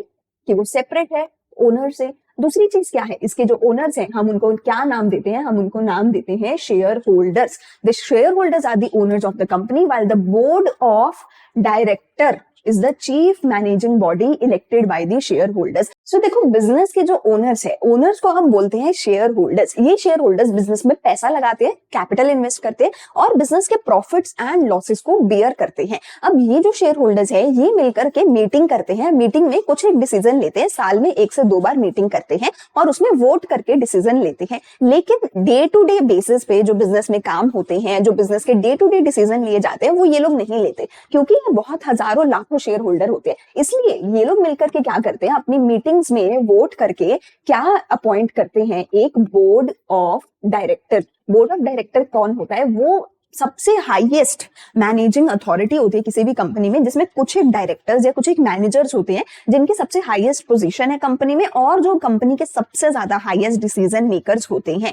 कि वो सेपरेट है ओनर से। दूसरी चीज क्या है, इसके जो ओनर्स हैं हम उनको क्या नाम देते हैं, हम उनको नाम देते हैं shareholders. The shareholders are the owners of the company while the board of director is the chief managing body elected by the shareholders। So देखो, बिजनेस के जो ओनर्स है, ओनर्स को हम बोलते हैं शेयर होल्डर्स। ये share holders business में पैसा लगाते हैं, कैपिटल इन्वेस्ट करते हैं और बिजनेस के प्रॉफिट्स एंड लॉसेस को बियर करते हैं। अब ये जो शेयर होल्डर्स है ये मिलकर के मीटिंग करते हैं, मीटिंग में कुछ एक डिसीजन लेते हैं, साल में 1 से 2 बार मीटिंग करते हैं और उसमें वोट करके डिसीजन लेते हैं। लेकिन डे टू डे बेसिस पे जो बिजनेस में काम होते हैं, जो बिजनेस के डे टू डे डिसीजन लिए जाते हैं, वो ये लोग नहीं लेते, क्योंकि ये बहुत हजारों लाखों शेयर होल्डर होते हैं। इसलिए ये लोग मिलकर के क्या करते हैं, अपनी मीटिंग्स में वोट करके क्या अपॉइंट करते हैं, एक board of director. Board of director कौन होता है, वो सबसे हाईएस्ट मैनेजिंग अथॉरिटी होती है किसी भी कंपनी में, जिसमें कुछ एक डायरेक्टर्स या कुछ एक मैनेजर्स होते हैं जिनकी सबसे हाईएस्ट पोजीशन है कंपनी में और जो कंपनी के सबसे ज्यादा हाईएस्ट डिसीजन मेकर्स होते हैं।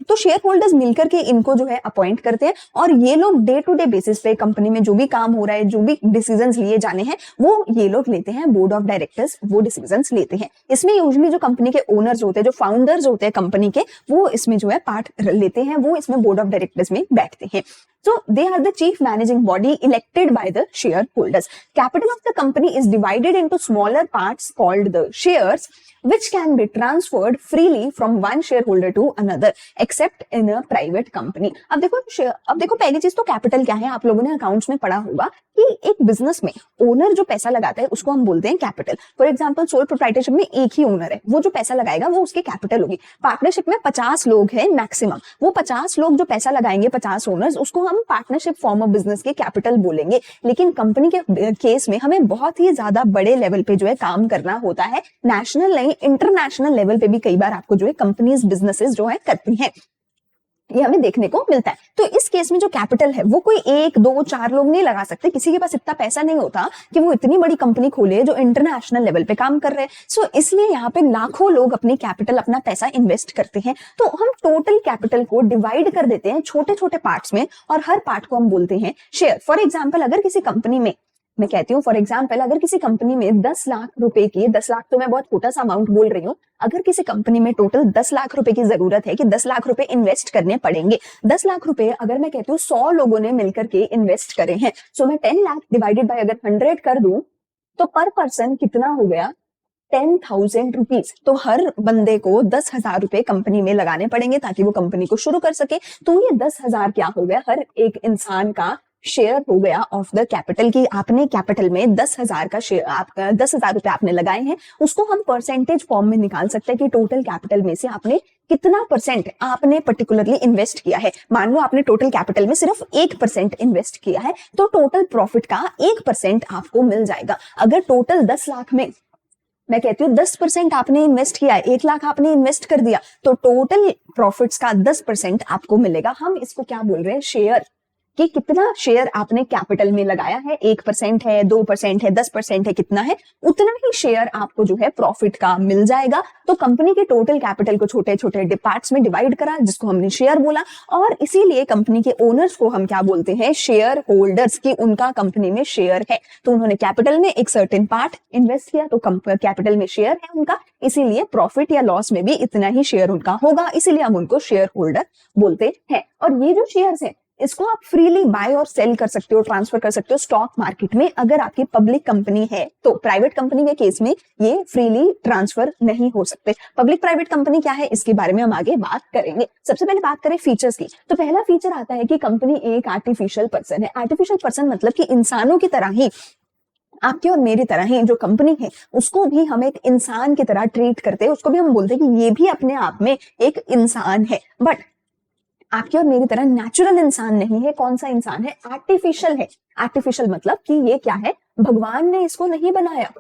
तो शेयर होल्डर्स मिलकर के इनको जो है अपॉइंट करते हैं और ये लोग डे टू डे बेसिस पे कंपनी में जो भी काम हो रहा है, जो भी डिसीजन लिए जाने हैं, वो ये लोग लेते हैं। बोर्ड ऑफ डायरेक्टर्स वो डिसीजन लेते हैं। इसमें यूजुअली जो कंपनी के ओनर्स होते हैं, जो फाउंडर्स होते हैं कंपनी के, वो इसमें जो है पार्ट लेते हैं, वो इसमें बोर्ड ऑफ डायरेक्टर्स में बैठते हैं। So they are the chief managing body elected by the shareholders। Capital of the company is divided into smaller parts called the shares, which can be transferred freely from one shareholder to another except in a private company। अब देखो पहली चीज तो capital क्या है, आप लोगों ने अकाउंट्स में पढ़ा होगा कि एक बिजनेस में ओनर जो पैसा लगाता है उसको हम बोलते हैं capital. For example sole proprietorship में एक ही ओनर है, वो जो पैसा लगाएगा वो उसकी कैपिटल होगी। पार्टनरशिप में 50 लोग हैं मैक्सिमम, वो 50 लोग जो पैसा लगाएंगे, 50 ओनर्स, उसको हम पार्टनरशिप फॉर्म ऑफ बिजनेस के कैपिटल बोलेंगे। लेकिन कंपनी के केस में हमें बहुत ही ज्यादा बड़े लेवल पे जो है काम करना होता है, नेशनल नहीं इंटरनेशनल लेवल पे भी कई बार आपको जो है कंपनीज बिजनेसेस जो है करती हैं। ये हमें देखने को मिलता है। तो इस केस में जो कैपिटल है वो कोई 1, 2, 4 लोग नहीं लगा सकते, किसी के पास इतना पैसा नहीं होता कि वो इतनी बड़ी कंपनी खोले जो इंटरनेशनल लेवल पे काम कर रहे हैं। सो इसलिए यहाँ पे लाखों लोग अपनी कैपिटल, अपना पैसा इन्वेस्ट करते हैं। तो हम टोटल कैपिटल को डिवाइड कर देते हैं छोटे छोटे पार्ट्स में और हर पार्ट को हम बोलते हैं शेयर। फॉर एग्जाम्पल, अगर किसी कंपनी में, मैं कहती हूँ फॉर एग्जाम्पल, अगर किसी कंपनी में 10 लाख रुपए की, 10 लाख तो मैं बहुत छोटा सा अमाउंट बोल रही हूँ, अगर किसी कंपनी में टोटल 10 लाख रुपए की जरूरत है कि 10 लाख रुपए इन्वेस्ट करने पड़ेंगे, 10 लाख रुपए अगर मैं कहती हूँ 100 लोगों ने मिलकर के इन्वेस्ट करे हैं, सो मैं 10 लाख डिवाइडेड बाय अगर 100 कर दूं तो पर पर्सन कितना हो गया, 10,000 रुपीज। तो हर बंदे को 10,000 रुपए कंपनी में लगाने पड़ेंगे ताकि वो कंपनी को शुरू कर सके। तो ये 10,000 क्या हो गया, हर एक इंसान का शेयर हो गया ऑफ द कैपिटल, की आपने कैपिटल में 10,000 का शेयर, आप 10,000 रुपए आपने लगाए हैं, उसको हम परसेंटेज फॉर्म में निकाल सकते हैं कि टोटल कैपिटल में से आपने कितना परसेंट आपने पर्टिकुलरली इन्वेस्ट किया है। मान लो आपने टोटल कैपिटल में सिर्फ 1% इन्वेस्ट किया है, तो टोटल प्रॉफिट का 1% आपको मिल जाएगा। अगर टोटल 10 लाख में मैं कहती हूँ 10% आपने इन्वेस्ट किया है, 1 लाख आपने इन्वेस्ट कर दिया, तो टोटल प्रॉफिट्स का 10% आपको मिलेगा। हम इसको क्या बोल रहे हैं, शेयर, कि कितना शेयर आपने कैपिटल में लगाया है, 1% है, 2% है, 10% है, कितना है, उतना ही शेयर आपको जो है प्रॉफिट का मिल जाएगा। तो कंपनी के टोटल कैपिटल को छोटे छोटे पार्ट्स में डिवाइड करा, जिसको हमने शेयर बोला, और इसीलिए कंपनी के ओनर्स को हम क्या बोलते हैं, शेयर होल्डर्स, की उनका कंपनी में शेयर है। तो उन्होंने कैपिटल में एक सर्टेन पार्ट इन्वेस्ट किया, तो कैपिटल में शेयर है उनका, इसीलिए प्रॉफिट या लॉस में भी इतना ही शेयर उनका होगा, इसीलिए हम उनको शेयर होल्डर बोलते हैं। और ये जो शेयर्स है इसको आप फ्रीली बाय और सेल कर सकते हो, ट्रांसफर कर सकते हो स्टॉक मार्केट में। अगर आपकी पब्लिक कंपनी है तो प्राइवेट कंपनी के केस में ये फ्रीली ट्रांसफर नहीं हो सकते। पब्लिक प्राइवेट कंपनी क्या है, इसके बारे में हम आगे बात करेंगे। सबसे पहले बात करें फीचर्स की, तो पहला फीचर आता है कि कंपनी एक आर्टिफिशियल पर्सन है। आर्टिफिशियल पर्सन मतलब कि इंसानों की तरह ही, आपकी और मेरी तरह ही जो कंपनी है उसको भी हम एक इंसान की तरह ट्रीट करते हैं, उसको भी हम बोलते हैं कि ये भी अपने आप में एक इंसान है। बट आपकी और मेरी तरह नेचुरल इंसान नहीं है। कौन सा इंसान है, आर्टिफिशियल है। आर्टिफिशियल मतलब कि ये क्या है, भगवान ने इसको नहीं बनाया,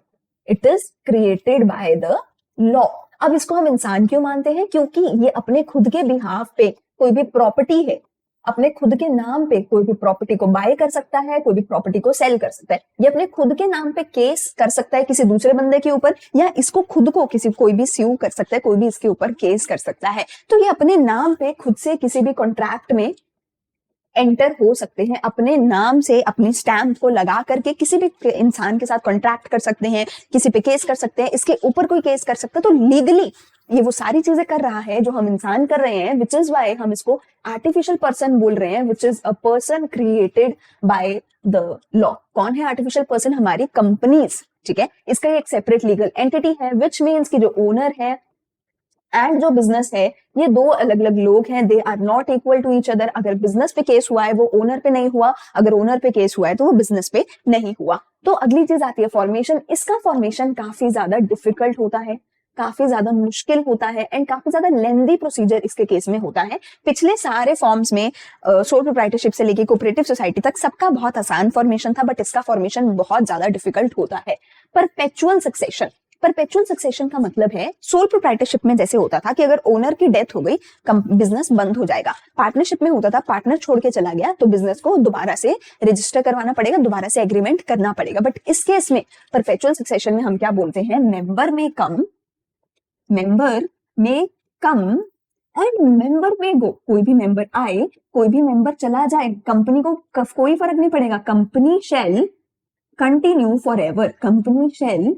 it is created by the law. अब इसको हम इंसान क्यों मानते हैं, क्योंकि ये अपने खुद के बिहाफ पे कोई भी प्रॉपर्टी है, अपने खुद के नाम पे कोई भी प्रॉपर्टी को बाय कर सकता है, कोई भी प्रॉपर्टी को सेल कर सकता है। ये अपने खुद के नाम पे केस कर सकता है किसी दूसरे बंदे के ऊपर, या इसको खुद को कोई भी स्यू कर सकता है, कोई भी इसके ऊपर केस कर सकता है। तो ये अपने नाम पे खुद से किसी भी कॉन्ट्रैक्ट में एंटर हो सकते हैं, अपने नाम से अपनी स्टैम्प को लगा करके किसी भी इंसान के साथ कॉन्ट्रैक्ट कर सकते हैं, किसी पे केस कर सकते हैं, इसके ऊपर कोई केस कर सकता है। तो लीगली ये वो सारी चीजें कर रहा है जो हम इंसान कर रहे हैं, विच इज वाई हम इसको आर्टिफिशियल पर्सन बोल रहे हैं, which is a person created by the law. कौन है आर्टिफिशियल पर्सन, हमारी कंपनीज, ठीक है। इसका एक सेपरेट लीगल एंटिटी है, विच मीन्स की जो ओनर है एंड जो बिजनेस है, ये दो अलग अलग लोग हैं, they are not equal to each other. अगर बिजनेस पे केस हुआ है वो ओनर पे नहीं हुआ, अगर ओनर पे केस हुआ है तो वो बिजनेस पे नहीं हुआ। तो अगली चीज आती है फॉर्मेशन। इसका फॉर्मेशन काफी ज्यादा डिफिकल्ट होता है, काफी ज्यादा मुश्किल होता है एंड काफी ज्यादा लेंदी प्रोसीजर इसके केस में होता है। पिछले सारे फॉर्म्स में सोल प्रोप्राइटरशिप से लेके कोऑपरेटिव सोसाइटी तक सबका बहुत आसान फॉर्मेशन था, बट इसका फॉर्मेशन बहुत ज्यादा डिफिकल्ट होता है। परपेचुअल सक्सेशन, परपेचुअल सक्सेशन का मतलब है, सोल प्रोप्राइटरशिप में जैसे होता था कि अगर ओनर की डेथ हो गई बिजनेस बंद हो जाएगा। पार्टनरशिप में होता था पार्टनर छोड़ के चला गया तो बिजनेस को दोबारा से रजिस्टर करवाना पड़ेगा, दोबारा से एग्रीमेंट करना पड़ेगा। बट इस केस में परपेचुअल सक्सेशन में हम क्या बोलते हैं, मेंबर में कम एंड मेंबर में गो। कोई भी मेंबर आए, कोई भी मेंबर चला जाए, कंपनी को कोई फर्क नहीं पड़ेगा। Company shall continue for ever, company shall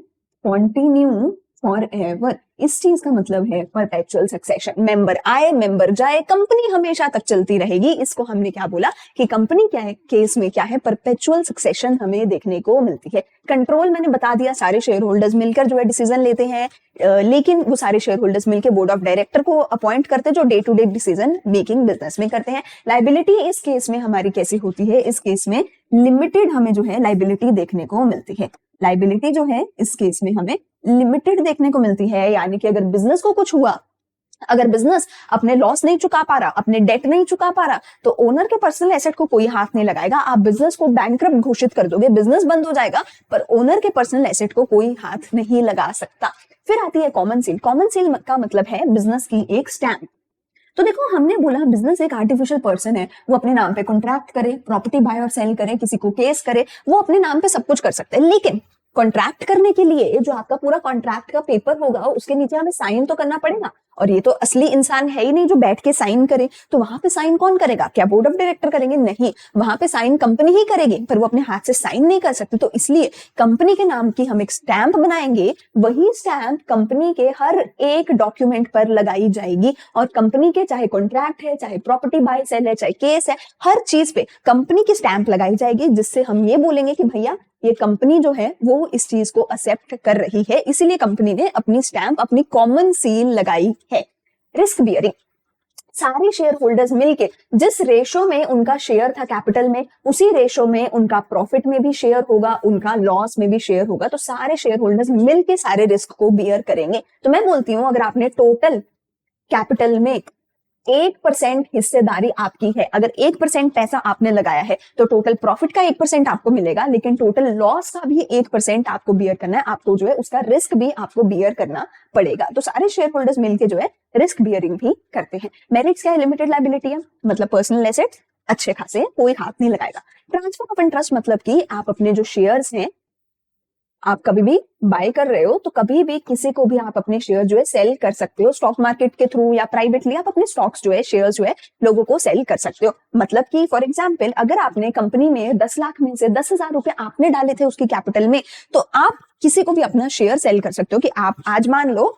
continue for ever. इस चीज का मतलब है परपेचुअल सक्सेशन। मेंबर आए मेंबर जाए, कंपनी हमेशा तक चलती रहेगी। इसको हमने क्या बोला कि कंपनी क्या है, केस में क्या है, परपेचुअल सक्सेशन हमें देखने को मिलती है। कंट्रोल मैंने बता दिया, सारे शेयर होल्डर्स मिलकर जो है डिसीजन लेते हैं, लेकिन वो सारे शेयर होल्डर्स मिलकर बोर्ड ऑफ डायरेक्टर को अपॉइंट करते हैं जो day to day decision making business में करते हैं। लाइबिलिटी इस केस में हमारी कैसी होती है, इस केस में लिमिटेड हमें जो है लाइबिलिटी देखने को मिलती है। लाइबिलिटी जो है इस केस में हमें लिमिटेड देखने को मिलती है, यानी कि अगर बिजनेस को कुछ हुआ, अगर बिजनेस अपने लॉस नहीं चुका पा रहा, अपने डेट नहीं चुका पा रहा, तो ओनर के पर्सनल एसेट को कोई हाथ नहीं लगाएगा। आप बिजनेस को बैंकरप्ट घोषित कर दोगे, बिजनेस बंद हो जाएगा, पर ओनर के पर्सनल एसेट को कोई हाथ नहीं लगा सकता। फिर आती है कॉमन सील। कॉमन सील का मतलब है बिजनेस की एक स्टैम्प। तो देखो, हमने बोला बिजनेस एक आर्टिफिशियल पर्सन है, वो अपने नाम पे कॉन्ट्रैक्ट करे, प्रॉपर्टी बाय और सेल करे, किसी को केस करे, वो अपने नाम पे सब कुछ कर सकते हैं। लेकिन कॉन्ट्रैक्ट करने के लिए जो आपका पूरा कॉन्ट्रैक्ट का पेपर होगा उसके नीचे हमें साइन तो करना पड़ेगा, और ये तो असली इंसान है ही नहीं जो बैठ के साइन करे। तो वहां पे साइन कौन करेगा? क्या बोर्ड ऑफ डायरेक्टर करेंगे? नहीं, वहां पे साइन कंपनी ही करेगी, पर वो अपने हाथ से साइन नहीं कर सकते। तो इसलिए कंपनी के नाम की हम एक स्टैंप बनाएंगे, वही स्टैंप कंपनी के हर एक डॉक्यूमेंट पर लगाई जाएगी, और कंपनी के चाहे कॉन्ट्रैक्ट है, चाहे प्रॉपर्टी बाय सेल है, चाहे केस है, हर चीज पे कंपनी की स्टैंप लगाई जाएगी, जिससे हम ये बोलेंगे कि भैया ये कंपनी जो है वो इस चीज को एक्सेप्ट कर रही है, इसीलिए कंपनी ने अपनी स्टैंप, अपनी कॉमन सील लगाई है। रिस्क बियरिंग, सारे शेयर होल्डर्स मिलके जिस रेशो में उनका शेयर था कैपिटल में, उसी रेशो में उनका प्रॉफिट में भी शेयर होगा, उनका लॉस में भी शेयर होगा। तो सारे शेयर होल्डर्स मिलके सारे रिस्क को बियर करेंगे। तो मैं बोलती हूँ, अगर आपने टोटल कैपिटल में 1% हिस्सेदारी आपकी है, अगर 1% पैसा आपने लगाया है, तो टोटल प्रॉफिट का 1% आपको मिलेगा, लेकिन टोटल लॉस का भी 1% आपको बियर करना है। आपको जो है उसका रिस्क भी आपको बियर करना पड़ेगा। तो सारे शेयर होल्डर्स मिलके जो है रिस्क बियरिंग भी करते हैं। मेरिट्स क्या है? लिमिटेड लायबिलिटी है, मतलब पर्सनल एसेट्स अच्छे खासे, कोई हाथ नहीं लगाएगा। ट्रांसफर ऑफ इंटरेस्ट, मतलब कि आप अपने जो शेयर्स हैं, आप कभी भी बाय कर रहे हो तो कभी भी किसी को भी आप अपने शेयर जो है सेल कर सकते हो, स्टॉक मार्केट के थ्रू या प्राइवेटली आप अपने स्टॉक्स जो है, शेयर जो है, लोगों को सेल कर सकते हो। मतलब कि फॉर एग्जांपल, अगर आपने कंपनी में 10 लाख में से 10,000 रुपए आपने डाले थे उसकी कैपिटल में, तो आप किसी को भी अपना शेयर सेल कर सकते हो। कि आप आज मान लो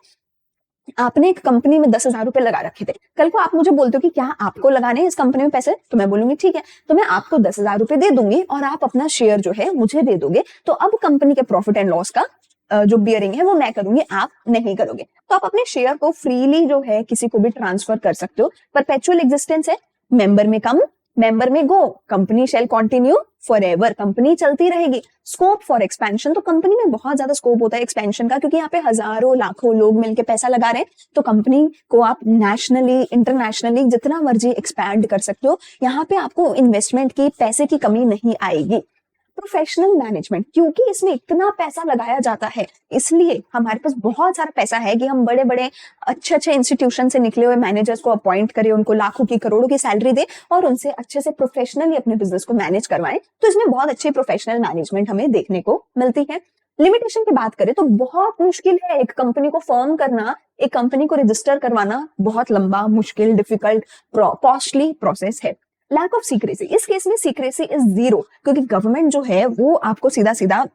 आपने एक कंपनी में 10,000 रुपए लगा रखे थे, कल को आप मुझे बोलते हो कि क्या आपको लगाने हैं इस कंपनी में पैसे, तो मैं बोलूंगी ठीक है, तो मैं आपको 10,000 रुपए दे दूंगी और आप अपना शेयर जो है मुझे दे दोगे। तो अब कंपनी के प्रॉफिट एंड लॉस का जो बियरिंग है वो मैं करूंगी, आप नहीं करोगे। तो आप अपने शेयर को फ्रीली जो है किसी को भी ट्रांसफर कर सकते हो। परपेचुअल एग्जिस्टेंस है, मेंबर में come member may go, company shall continue forever, company चलती रहेगी। स्कोप फॉर एक्सपेंशन, तो कंपनी में बहुत ज्यादा स्कोप होता है एक्सपेंशन का, क्योंकि यहाँ पे हजारों लाखों लोग मिलकर पैसा लगा रहे हैं। तो कंपनी को आप नेशनली, इंटरनेशनली जितना मर्जी एक्सपैंड कर सकते हो। यहाँ पे आपको इन्वेस्टमेंट की, पैसे की कमी नहीं आएगी। प्रोफेशनल मैनेजमेंट, क्योंकि इसमें इतना पैसा लगाया जाता है, इसलिए हमारे पास बहुत सारा पैसा है कि हम बड़े बड़े अच्छे अच्छे इंस्टीट्यूशन से निकले हुए मैनेजर्स को अपॉइंट करें, उनको लाखों की, करोड़ों की सैलरी दे और उनसे अच्छे से प्रोफेशनली अपने बिजनेस को मैनेज करवाएं। तो इसमें बहुत अच्छी प्रोफेशनल मैनेजमेंट हमें देखने को मिलती है। लिमिटेशन की बात करें तो बहुत मुश्किल है एक कंपनी को फॉर्म करना, एक कंपनी को रजिस्टर करवाना बहुत लंबा, मुश्किल, डिफिकल्ट, कॉस्टली प्रोसेस है। लैक ऑफ सीक्रेसी, इस केस में सीक्रेसी इज 0, क्योंकि गवर्नमेंट जो है वो आपको सीधा सीधा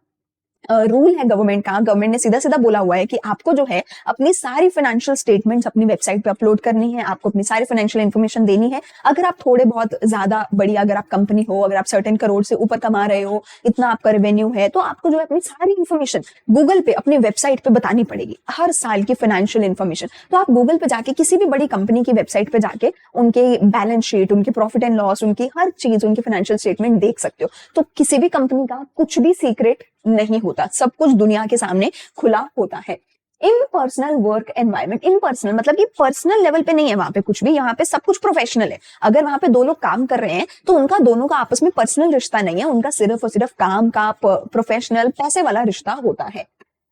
रूल है गवर्नमेंट का, गवर्नमेंट ने सीधा सीधा बोला हुआ है कि आपको जो है अपनी सारी फाइनेंशियल स्टेटमेंट्स अपनी वेबसाइट पे अपलोड करनी है, आपको अपनी सारी फाइनेंशियल इन्फॉर्मेशन देनी है। अगर आप थोड़े बहुत ज्यादा बड़ी, अगर आप कंपनी हो, अगर आप सर्टेन करोड़ से ऊपर कमा रहे हो, इतना आपका रेवेन्यू है, तो आपको जो है अपनी सारी इन्फॉर्मेशन गूगल पे, अपनी वेबसाइट पे बतानी पड़ेगी, हर साल की फाइनेंशियल इन्फॉर्मेशन। तो आप गूगल पे जाके, किसी भी बड़ी कंपनी की वेबसाइट पे जाके उनके बैलेंस शीट, उनके प्रॉफिट एंड लॉस, उनकी हर चीज, उनकी फाइनेंशियल स्टेटमेंट देख सकते हो। तो किसी भी कंपनी का कुछ भी सीक्रेट नहीं होता, सब कुछ दुनिया के सामने खुला होता है। इम्पर्सनल वर्क एनवायरनमेंट, इम्पर्सनल मतलब कि पर्सनल लेवल पे नहीं है वहां पे कुछ भी, यहाँ पे सब कुछ प्रोफेशनल है। अगर वहां पे दो लोग काम कर रहे हैं तो उनका दोनों का आपस में पर्सनल रिश्ता नहीं है, उनका सिर्फ और सिर्फ काम का, प्रोफेशनल, पैसे वाला रिश्ता होता है।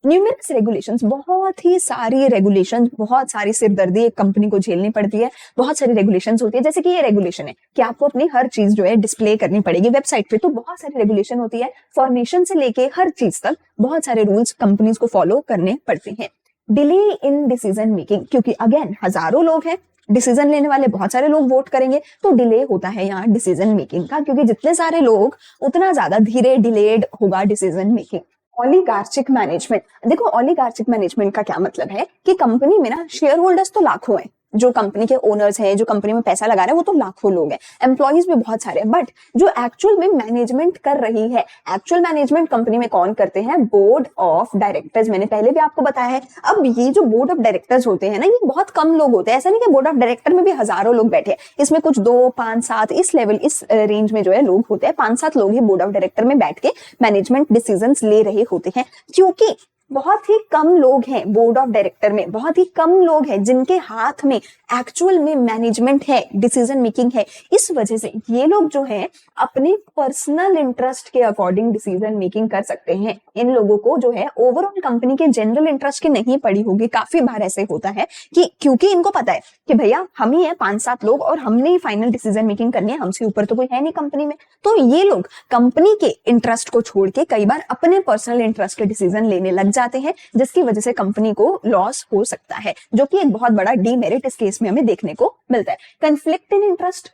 न्यूमेरिक्स रेगुलेशंस, बहुत ही सारी रेगुलेशंस, बहुत सारी सिरदर्दी एक कंपनी को झेलनी पड़ती है, बहुत सारी रेगुलेशंस होती है। जैसे कि ये रेगुलेशन है कि आपको अपनी हर चीज जो है डिस्प्ले करनी पड़ेगी वेबसाइट पे, तो बहुत सारी रेगुलेशन होती है, फॉर्मेशन से लेके हर चीज तक बहुत सारे रूल्स कंपनीज को फॉलो करने पड़ते हैं। डिले इन डिसीजन मेकिंग, क्योंकि अगेन हजारों लोग हैं, डिसीजन लेने वाले बहुत सारे लोग वोट करेंगे, तो डिले होता है यहाँ डिसीजन मेकिंग का, क्योंकि जितने सारे लोग उतना ज्यादा धीरे, डिलेड होगा डिसीजन मेकिंग। ओलिगार्चिक मैनेजमेंट, देखो ओलिगार्चिक मैनेजमेंट का क्या मतलब है कि कंपनी में ना शेयर होल्डर्स तो लाखों हैं, जो कंपनी के ओनर्स हैं, जो कंपनी में पैसा लगा रहे हैं, वो तो लाखों लोग हैं, एम्प्लॉइज भी बहुत सारे हैं, बट जो एक्चुअल में मैनेजमेंट कर रही है, एक्चुअल मैनेजमेंट कंपनी में कौन करते हैं? Board of directors. मैंने पहले भी आपको बताया है। अब ये जो बोर्ड ऑफ डायरेक्टर्स होते हैं ना, ये बहुत कम लोग होते हैं, ऐसा नहीं कि बोर्ड ऑफ डायरेक्टर में भी हजारों लोग बैठे हैं, इसमें कुछ 2, 5, 7 इस लेवल, इस रेंज में जो है लोग होते हैं, 5-7 लोग ही बोर्ड ऑफ डायरेक्टर में बैठ के मैनेजमेंट डिसीजन ले रहे होते हैं। क्योंकि बहुत ही कम लोग हैं बोर्ड ऑफ डायरेक्टर में, बहुत ही कम लोग हैं जिनके हाथ में एक्चुअल में मैनेजमेंट है, डिसीजन मेकिंग है। इस वजह से ये लोग जो है अपने पर्सनल इंटरेस्ट के अकॉर्डिंग डिसीजन मेकिंग कर सकते हैं। इन लोगों को जो है ओवरऑल कंपनी के जनरल इंटरेस्ट की नहीं पड़ी होगी। काफी बार ऐसे होता है कि क्योंकि इनको पता है कि भैया हम ही है 5-7 लोग और हमने ही फाइनल डिसीजन मेकिंग करनी है, हमसे ऊपर तो कोई है नहीं कंपनी में, तो ये लोग कंपनी के इंटरेस्ट को छोड़ के कई बार अपने पर्सनल इंटरेस्ट के डिसीजन लेने लग जाते हैं, जिसकी वजह से कंपनी को लॉस हो सकता है, जो कि एक बहुत बड़ा डीमेरिट इस केस में हमें देखने को मिलता है। कंफ्लिक्ट इन इंटरेस्ट,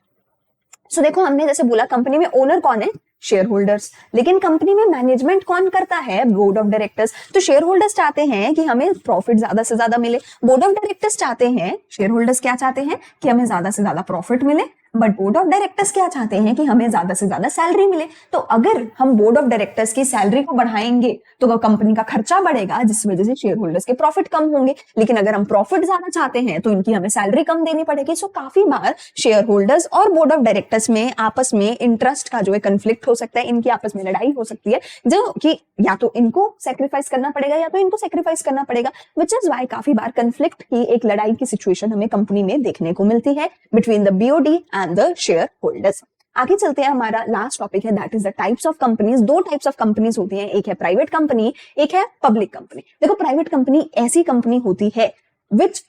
सो देखो हमने जैसे बोला कंपनी में ओनर कौन है, शेयर होल्डर्स, लेकिन कंपनी में मैनेजमेंट कौन करता है, बोर्ड ऑफ डायरेक्टर्स। तो शेयर होल्डर्स चाहते हैं कि हमें प्रॉफिट ज्यादा से ज्यादा मिले, बोर्ड ऑफ डायरेक्टर्स चाहते हैं, शेयर होल्डर्स क्या चाहते हैं कि हमें ज्यादा से ज्यादा प्रॉफिट मिले, बट बोर्ड ऑफ डायरेक्टर्स क्या चाहते हैं कि हमें ज्यादा से ज्यादा सैलरी मिले। तो अगर हम बोर्ड ऑफ डायरेक्टर्स की सैलरी को बढ़ाएंगे तो वो कंपनी का खर्चा बढ़ेगा, जिस वजह से शेयर होल्डर्स के प्रॉफिट कम होंगे, लेकिन अगर हम प्रॉफिट ज्यादा चाहते हैं तो इनकी हमें सैलरी कम देनी पड़ेगी। सो काफी बार शेयर होल्डर्स और बोर्ड ऑफ डायरेक्टर्स में आपस में इंटरेस्ट का जो है कंफ्लिक्ट हो सकता है, इनकी आपस में लड़ाई हो सकती है, जो कि या तो इनको सेक्रीफाइस करना पड़ेगा या तो इनको सेक्रीफाइस करना पड़ेगा, विच इज वाई काफी बार कंफ्लिक्ट की एक लड़ाई की सिचुएशन हमें कंपनी में देखने को मिलती है between the BOD and the shareholders. आगे चलते हैं, हमारा लास्ट टॉपिक है that is the types of companies. 2 types of companies होती हैं, एक है प्राइवेट कंपनी, एक है पब्लिक कंपनी। देखो प्राइवेट कंपनी ऐसी कंपनी होती है which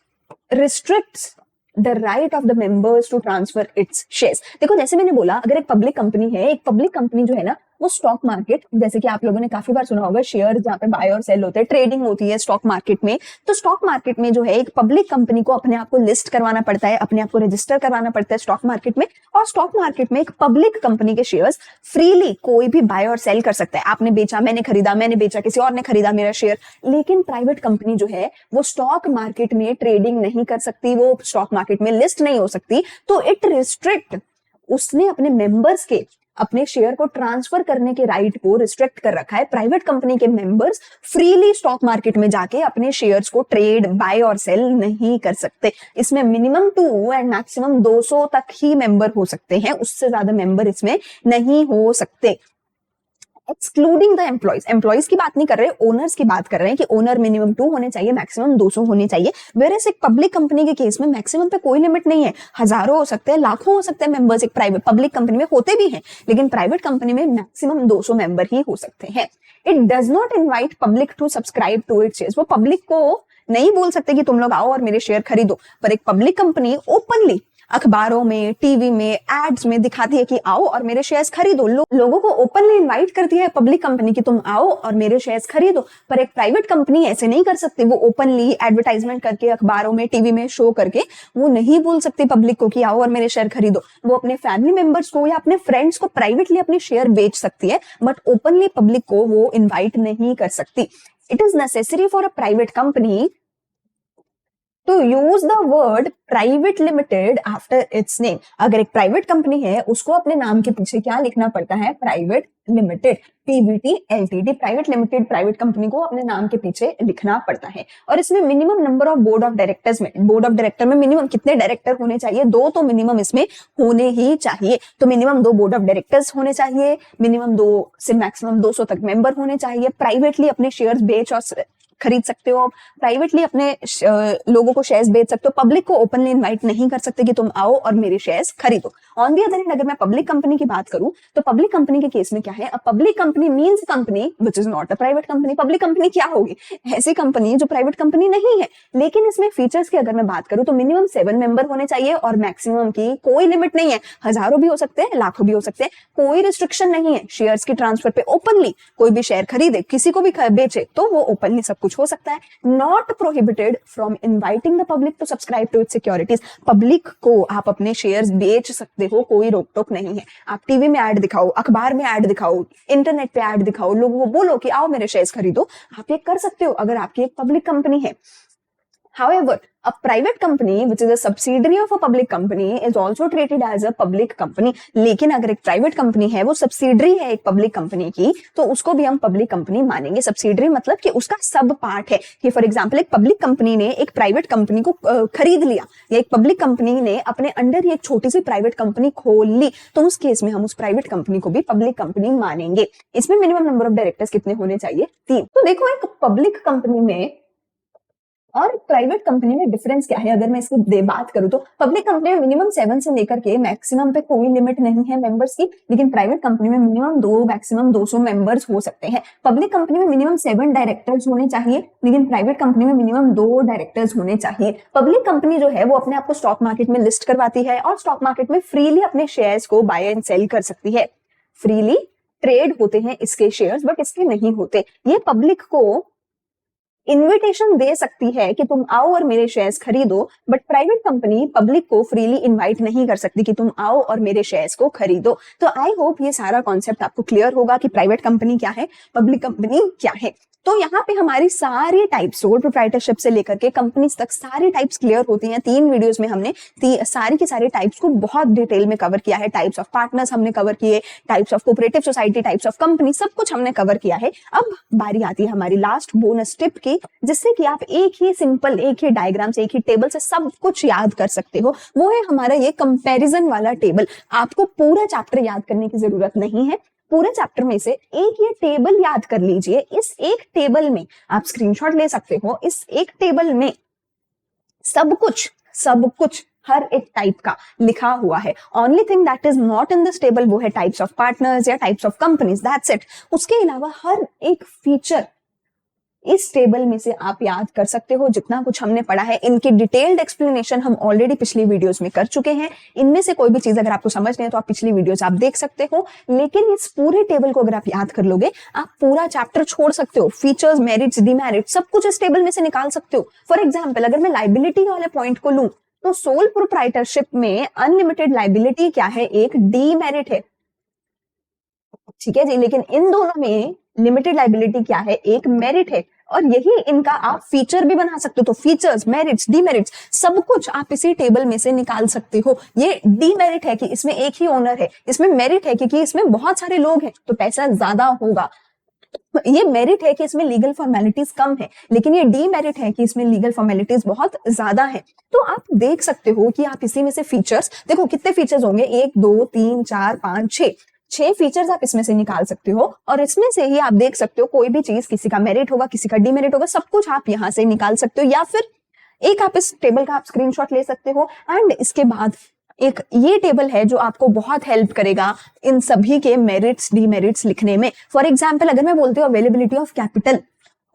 restricts the right of the members to transfer its shares. देखो जैसे मैंने बोला अगर एक पब्लिक कंपनी है, एक पब्लिक कंपनी जो है ना वो स्टॉक मार्केट, जैसे कि आप लोगों ने काफी बार सुना होगा शेयर जहाँ पे बाय और सेल होते हैं, ट्रेडिंग होती है स्टॉक मार्केट में। तो स्टॉक मार्केट में जो है एक पब्लिक कंपनी को अपने आप को लिस्ट करवाना पड़ता है, अपने आप को रजिस्टर करवाना पड़ता है स्टॉक मार्केट में, और स्टॉक मार्केट में एक पब्लिक कंपनी के शेयर्स फ्रीली कोई भी बाय और सेल कर सकता है। आपने बेचा, मैंने खरीदा, मैंने बेचा, किसी और ने खरीदा मेरा शेयर। लेकिन प्राइवेट कंपनी जो है वो स्टॉक मार्केट में ट्रेडिंग नहीं कर सकती, वो स्टॉक मार्केट में लिस्ट नहीं हो सकती। तो इट रिस्ट्रिक्ट, उसने अपने मेंबर्स के अपने शेयर को ट्रांसफर करने के राइट को रिस्ट्रिक्ट कर रखा है। प्राइवेट कंपनी के मेंबर्स फ्रीली स्टॉक मार्केट में जाके अपने शेयर्स को ट्रेड, बाय और सेल नहीं कर सकते। इसमें मिनिमम 2 एंड मैक्सिमम 200 तक ही मेंबर हो सकते हैं, उससे ज्यादा मेंबर इसमें नहीं हो सकते। एक्सक्लूडिंग द एम्प्लॉइज, एम्प्लॉइज की बात नहीं कर रहे, ओनर्स की बात कर रहे हैं कि ओनर मिनिमम 2 होने चाहिए, मैक्सिमम 200 होने चाहिए। वेयरएज एक पब्लिक कंपनी के केस में मैक्सिमम पे कोई लिमिट नहीं है, हजारों हो सकते हैं, लाखों हो सकते हैं मेंबर्स एक प्राइवेट पब्लिक कंपनी में, होते भी हैं, लेकिन प्राइवेट कंपनी में मैक्सिमम 200 मेंबर ही हो सकते हैं। It does not invite public to subscribe to its shares, वो पब्लिक को नहीं बोल सकते कि तुम लोग आओ और मेरे शेयर खरीदो, पर एक पब्लिक कंपनी ओपनली अखबारों में, टीवी में, एड्स में दिखाती है कि आओ और मेरे शेयर्स खरीदो। लोगों को ओपनली इनवाइट करती है पब्लिक कंपनी कि तुम आओ और मेरे शेयर्स खरीदो, पर एक प्राइवेट कंपनी ऐसे नहीं कर सकती। वो ओपनली एडवर्टाइजमेंट करके अखबारों में, टीवी में शो करके वो नहीं बोल सकती पब्लिक को कि आओ और मेरे शेयर खरीदो। वो अपने फैमिली मेंबर्स को या अपने फ्रेंड्स को प्राइवेटली अपने शेयर बेच सकती है, बट ओपनली पब्लिक को वो इन्वाइट नहीं कर सकती। It is necessary for a private company to use the word private limited after its name। अगर एक प्राइवेट कंपनी है उसको अपने नाम के पीछे क्या लिखना पड़ता है, private limited, Pvt LTD, private limited private company को अपने नाम के पीछे लिखना पड़ता है। और इसमें minimum number of board of directors में, बोर्ड ऑफ डायरेक्टर में मिनिमम कितने डायरेक्टर होने चाहिए, 2 तो मिनिमम इसमें होने ही चाहिए। तो मिनिमम 2 बोर्ड ऑफ डायरेक्टर्स होने चाहिए, मिनिमम 2 से मैक्सिमम 200 तक मेंबर होने चाहिए। प्राइवेटली अपने शेयर्स बेच और खरीद सकते हो, प्राइवेटली अपने लोगों को शेयर्स बेच सकते हो, पब्लिक को ओपनली इनवाइट नहीं कर सकते कि तुम आओ और मेरे शेयर्स खरीदो। ऑन दी अदर हैंड अगर मैं पब्लिक कंपनी की बात करूं तो पब्लिक कंपनी के केस में क्या है, a public company means company which is not a private company. Public company क्या होगी, ऐसी कंपनी जो प्राइवेट कंपनी नहीं है, लेकिन इसमें फीचर्स की अगर मैं बात करूं तो मिनिमम 7 मेंबर होने चाहिए और मैक्सिमम की कोई लिमिट नहीं है, हजारों भी हो सकते हैं, लाखों भी हो सकते हैं, कोई रिस्ट्रिक्शन नहीं है। शेयर्स की ट्रांसफर पे ओपनली कोई भी शेयर खरीदे, किसी को भी बेचे तो वो ओपनली सब कुछ हो सकता है। Not prohibited from inviting the public to subscribe to its securities, public को आप अपने शेयर्स बेच सकते हो, कोई रोक टोक नहीं है। आप टीवी में ऐड दिखाओ, अखबार में ऐड दिखाओ, इंटरनेट पे ऐड दिखाओ, लोगों को बोलो कि आओ मेरे शेयर्स खरीदो, आप ये कर सकते हो अगर आपकी एक पब्लिक कंपनी है। However, a private company which is a subsidiary of a public company is also treated as a public company. लेकिन अगर एक प्राइवेट कंपनी है, वो सब्सिडरी है एक पब्लिक कंपनी की, तो उसको भी हम पब्लिक कंपनी मानेंगे। सब्सिडरी मतलब कि उसका सब पार्ट है। कि फॉर एग्जांपल एक पब्लिक कंपनी ने एक प्राइवेट कंपनी को खरीद लिया, या एक पब्लिक कंपनी ने अपने अंडर एक छोटी सी प्राइवेट कंपनी खोल ली, तो उस केस में हम उस प्राइवेट कंपनी को भी पब्लिक कंपनी मानेंगे। इसमें मिनिमम नंबर ऑफ डायरेक्टर्स कितने होने चाहिए? 3। तो देखो, एक पब्लिक कंपनी में और प्राइवेट कंपनी में डिफरेंस क्या है? अगर मैं इसकी बात करूं तो पब्लिक कंपनी में मिनिमम 7 से लेकर के मैक्सिमम पे कोई लिमिट नहीं है मेंबर्स की, लेकिन प्राइवेट कंपनी में मिनिमम 2 मैक्सिमम 200 मेंबर्स हो सकते हैं। पब्लिक कंपनी में मिनिमम 7 डायरेक्टर्स होने चाहिए, लेकिन प्राइवेट कंपनी में मिनिमम 2 डायरेक्टर्स होने चाहिए। पब्लिक कंपनी जो है वो अपने आप को स्टॉक मार्केट में लिस्ट करवाती है और स्टॉक मार्केट में फ्रीली अपने शेयर्स को बाय एंड सेल कर सकती है। फ्रीली ट्रेड होते हैं इसके शेयर्स, बट इसके नहीं होते। ये पब्लिक को इन्विटेशन दे सकती है कि तुम आओ और मेरे शेयर्स खरीदो, बट प्राइवेट कंपनी पब्लिक को फ्रीली इनवाइट नहीं कर सकती कि तुम आओ और मेरे शेयर्स को खरीदो। तो आई होप ये सारा कॉन्सेप्ट आपको क्लियर होगा कि प्राइवेट कंपनी क्या है, पब्लिक कंपनी क्या है। तो यहाँ पे हमारी सारी टाइप्स, सोल प्रोप्राइटरशिप से लेकर के कंपनीज तक सारी टाइप्स क्लियर होती हैं। 3 वीडियोस में हमने सारी की सारी टाइप्स को बहुत डिटेल में कवर किया है। टाइप्स ऑफ पार्टनर्स हमने कवर किए, types of cooperative society, types of company, सब कुछ हमने कवर किया है। अब बारी आती है हमारी लास्ट बोनस टिप की, जिससे कि आप एक ही सिंपल, एक ही डायग्राम से, एक ही टेबल से सब कुछ याद कर सकते हो। वो है हमारा ये कंपैरिजन वाला टेबल। आपको पूरा चैप्टर याद करने की जरूरत नहीं है, पूरे चैप्टर में से एक ये टेबल याद कर लीजिए। इस एक टेबल में आप स्क्रीनशॉट ले सकते हो। इस एक टेबल में सब कुछ हर एक टाइप का लिखा हुआ है। Only thing that is not in this table वो है टाइप्स ऑफ पार्टनर्स या types of companies, that's it. उसके अलावा हर एक फीचर इस टेबल में से आप याद कर सकते हो। जितना कुछ हमने पढ़ा है, इनकी डिटेल्ड एक्सप्लेनेशन हम ऑलरेडी पिछली वीडियोस में कर चुके हैं। इनमें से कोई भी चीज अगर आपको समझ नहीं है तो आप पिछली वीडियोस आप देख सकते हो। लेकिन इस पूरे टेबल को अगर आप याद कर लोगे, आप पूरा चैप्टर छोड़ सकते हो। फीचर्स, मेरिट्स, डिमेरिट्स सब कुछ इस टेबल में से निकाल सकते हो। फॉर एग्जाम्पल, अगर मैं लाइबिलिटी वाले पॉइंट को लूं तो सोल प्रोप्राइटरशिप में अनलिमिटेड लाइबिलिटी क्या है? एक डीमेरिट है, ठीक है जी। लेकिन इन दोनों में लिमिटेड लाइबिलिटी क्या है? एक मेरिट है। और यही इनका आप फीचर भी बना सकते हो। तो फीचर्स, मेरिट्स, डीमेरिट्स सब कुछ आप इसी टेबल में से निकाल सकते हो। ये डीमेरिट है कि इसमें एक ही ओनर है, इसमें मेरिट है क्योंकि इसमें बहुत सारे लोग हैं तो पैसा ज्यादा होगा। ये मेरिट है कि इसमें लीगल फॉर्मेलिटीज कम है, लेकिन ये डीमेरिट है कि इसमें लीगल फॉर्मेलिटीज बहुत ज्यादा है। तो आप देख सकते हो कि आप इसी में से फीचर्स, देखो कितने फीचर्स होंगे, 1 2 3 4 5 6 फीचर्स आप इसमें से निकाल सकते हो। और इसमें से ही आप देख सकते हो कोई भी चीज, किसी का मेरिट होगा, किसी का डीमेरिट होगा, सब कुछ आप यहाँ से निकाल सकते हो। या फिर एक आप इस टेबल का आप स्क्रीनशॉट ले सकते हो। एंड इसके बाद एक ये टेबल है जो आपको बहुत हेल्प करेगा इन सभी के मेरिट्स, डीमेरिट्स लिखने में। फॉर एग्जाम्पल, अगर मैं बोलती हूँ अवेलेबिलिटी ऑफ कैपिटल,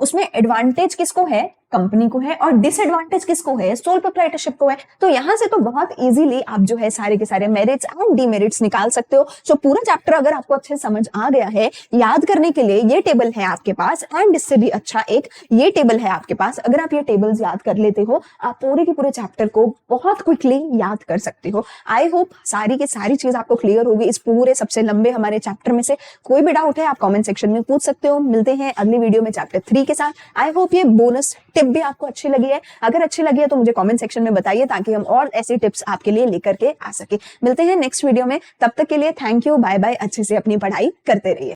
उसमें एडवांटेज किसको है? कंपनी को है, और डिसएडवांटेज किसको है? सोल प्रोप्राइटरशिप को है। तो यहां से तो बहुत इजीली आप जो है सारे के सारे मेरिट्स एंड डीमेरिट्स निकाल सकते हो। सो पूरा चैप्टर अगर आपको अच्छे समझ आ गया है, याद करने के लिए ये टेबल है आपके पास, एंड इससे भी अच्छा एक ये टेबल है आपके पास। अगर आप ये टेबल्स याद कर लेते हो, आप पूरे के पूरे चैप्टर को बहुत क्विकली याद कर सकते हो। आई होप सारी की सारी चीज आपको क्लियर होगी इस पूरे सबसे लंबे हमारे चैप्टर में से। कोई भी डाउट है आप कॉमेंट सेक्शन में पूछ सकते हो। मिलते हैं अगली वीडियो में चैप्टर 3 के साथ। आई होप ये बोनस टिप भी आपको अच्छी लगी है। अगर अच्छी लगी है तो मुझे कमेंट सेक्शन में बताइए, ताकि हम और ऐसी टिप्स आपके लिए लेकर के आ सके। मिलते हैं नेक्स्ट वीडियो में, तब तक के लिए थैंक यू, बाय बाय। अच्छे से अपनी पढ़ाई करते रहिए।